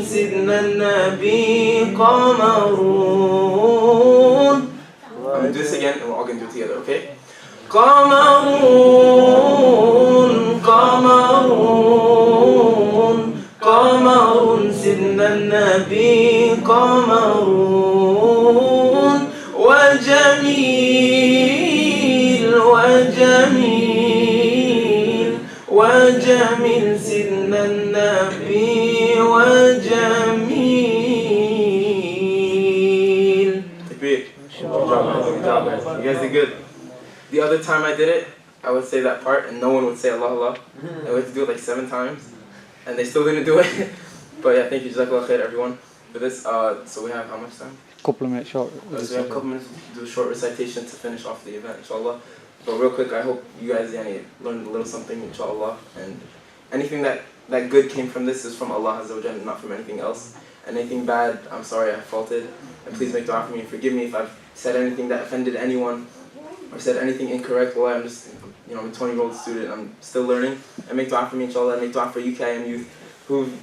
سيدنا النبي قمرون. I'm gonna do this again and we're all gonna do it together, okay? قمر سيدنا النبي قمرون وجميل سيدنا النبي وجميل. Takbir. Good job, guys. You guys did good. The other time I did it, I would say that part and no one would say Allah Allah. And we had to do it like 7 times and they still didn't do it. But yeah, thank you, Jazakallah khair everyone for this. So we have how much time? Couple of minutes short. So we have a couple minutes to do a short recitation to finish off the event, inshallah. But real quick, I hope you guys learned a little something, inshallah. And anything that good came from this is from Allah Azza wa Jalla, not from anything else. And anything bad, I'm sorry, I faulted. And please make dua for me and forgive me if I've said anything that offended anyone or said anything incorrect. Well, I'm just, I'm a 20-year-old student. I'm still learning. And make dua for me, inshallah. And make dua for UKIM youth who've,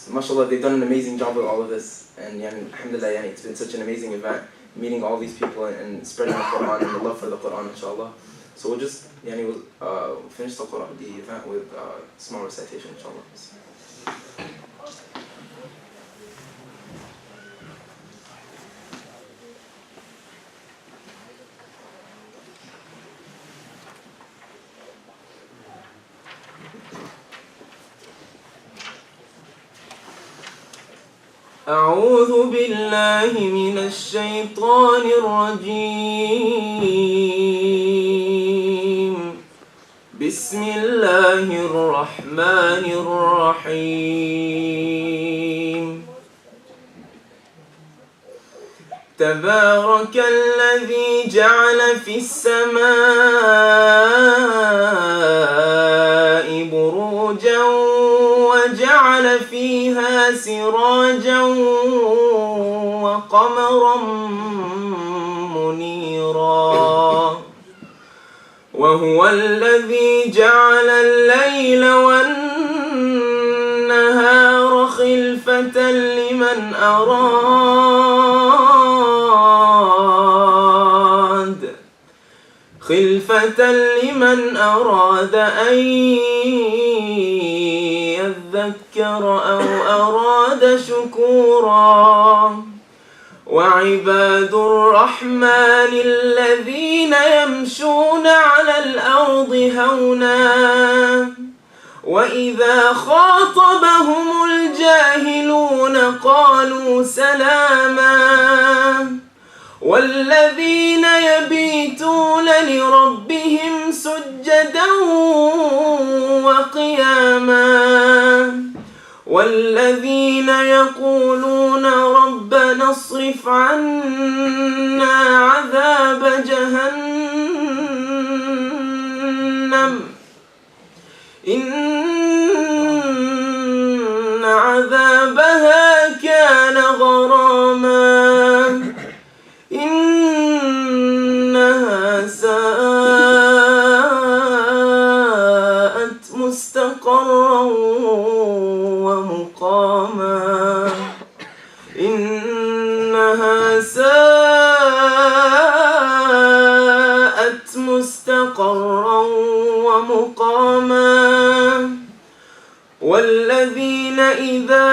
mashallah, they've done an amazing job with all of this. And alhamdulillah, it's been such an amazing event. meeting all these people and spreading the Quran and the love for the Quran, inshallah. So we'll just finish the event with small recitation, inshallah. أعوذ بالله من الشيطان الرجيم. بسم الله الرحمن الرحيم. تبارك الذي جعل في السماء بروجا وجعل فيها سراجا وقمرا منيرا وهو الذي جعل الليل والنهار خلفة لمن أراد أن يذكر أو أراد شكورا. وعباد الرحمن الذين يمشون على الأرض هونا وإذا خاطبهم الجاهلون قالوا سلاما. والذين يبيتون لربهم سجدا وقياما والذين يقولون ربنا اصرف عنا عذاب جهنم إن عذابها كان غراما إنها ساءت مستقرا ومقاما إنها ساءت مستقرا ومقاما. والذين إذا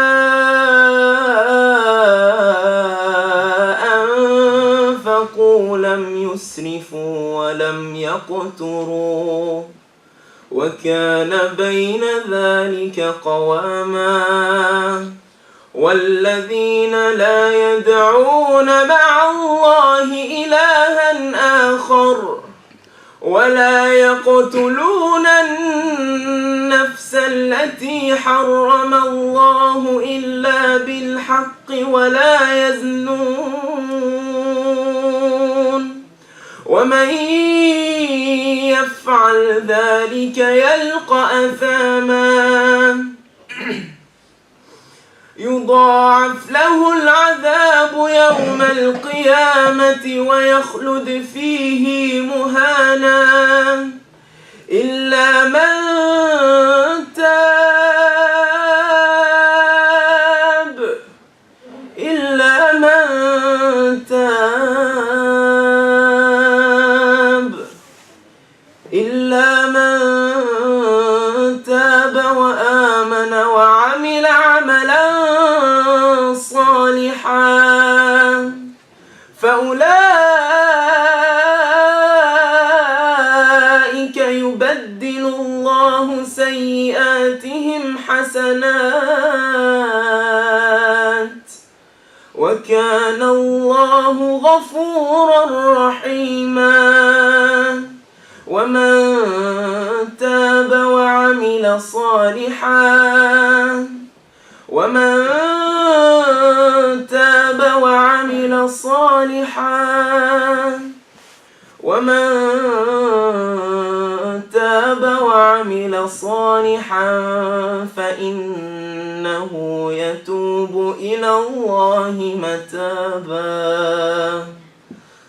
أنفقوا لم يسرفوا ولم يقتروا وكان بين ذلك قواما. والذين لا يدعون مع الله إلها آخر ولا يقتلون النفس التي حرم الله إلا بالحق ولا يزنون ومن يفعل ذلك يلقى أثاما يضاعف له العذاب يوم القيامة ويخلد فيه مهانا إلا من تاب وآمن وعمل عملا صالحا فأولئك يبدل الله سيئاتهم حسنات وكان الله غفورا رحيما. ومن تاب وعمل صالحا فإنه يتوب إلى الله متابا.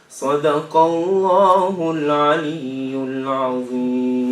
صدق الله العلي العظيم.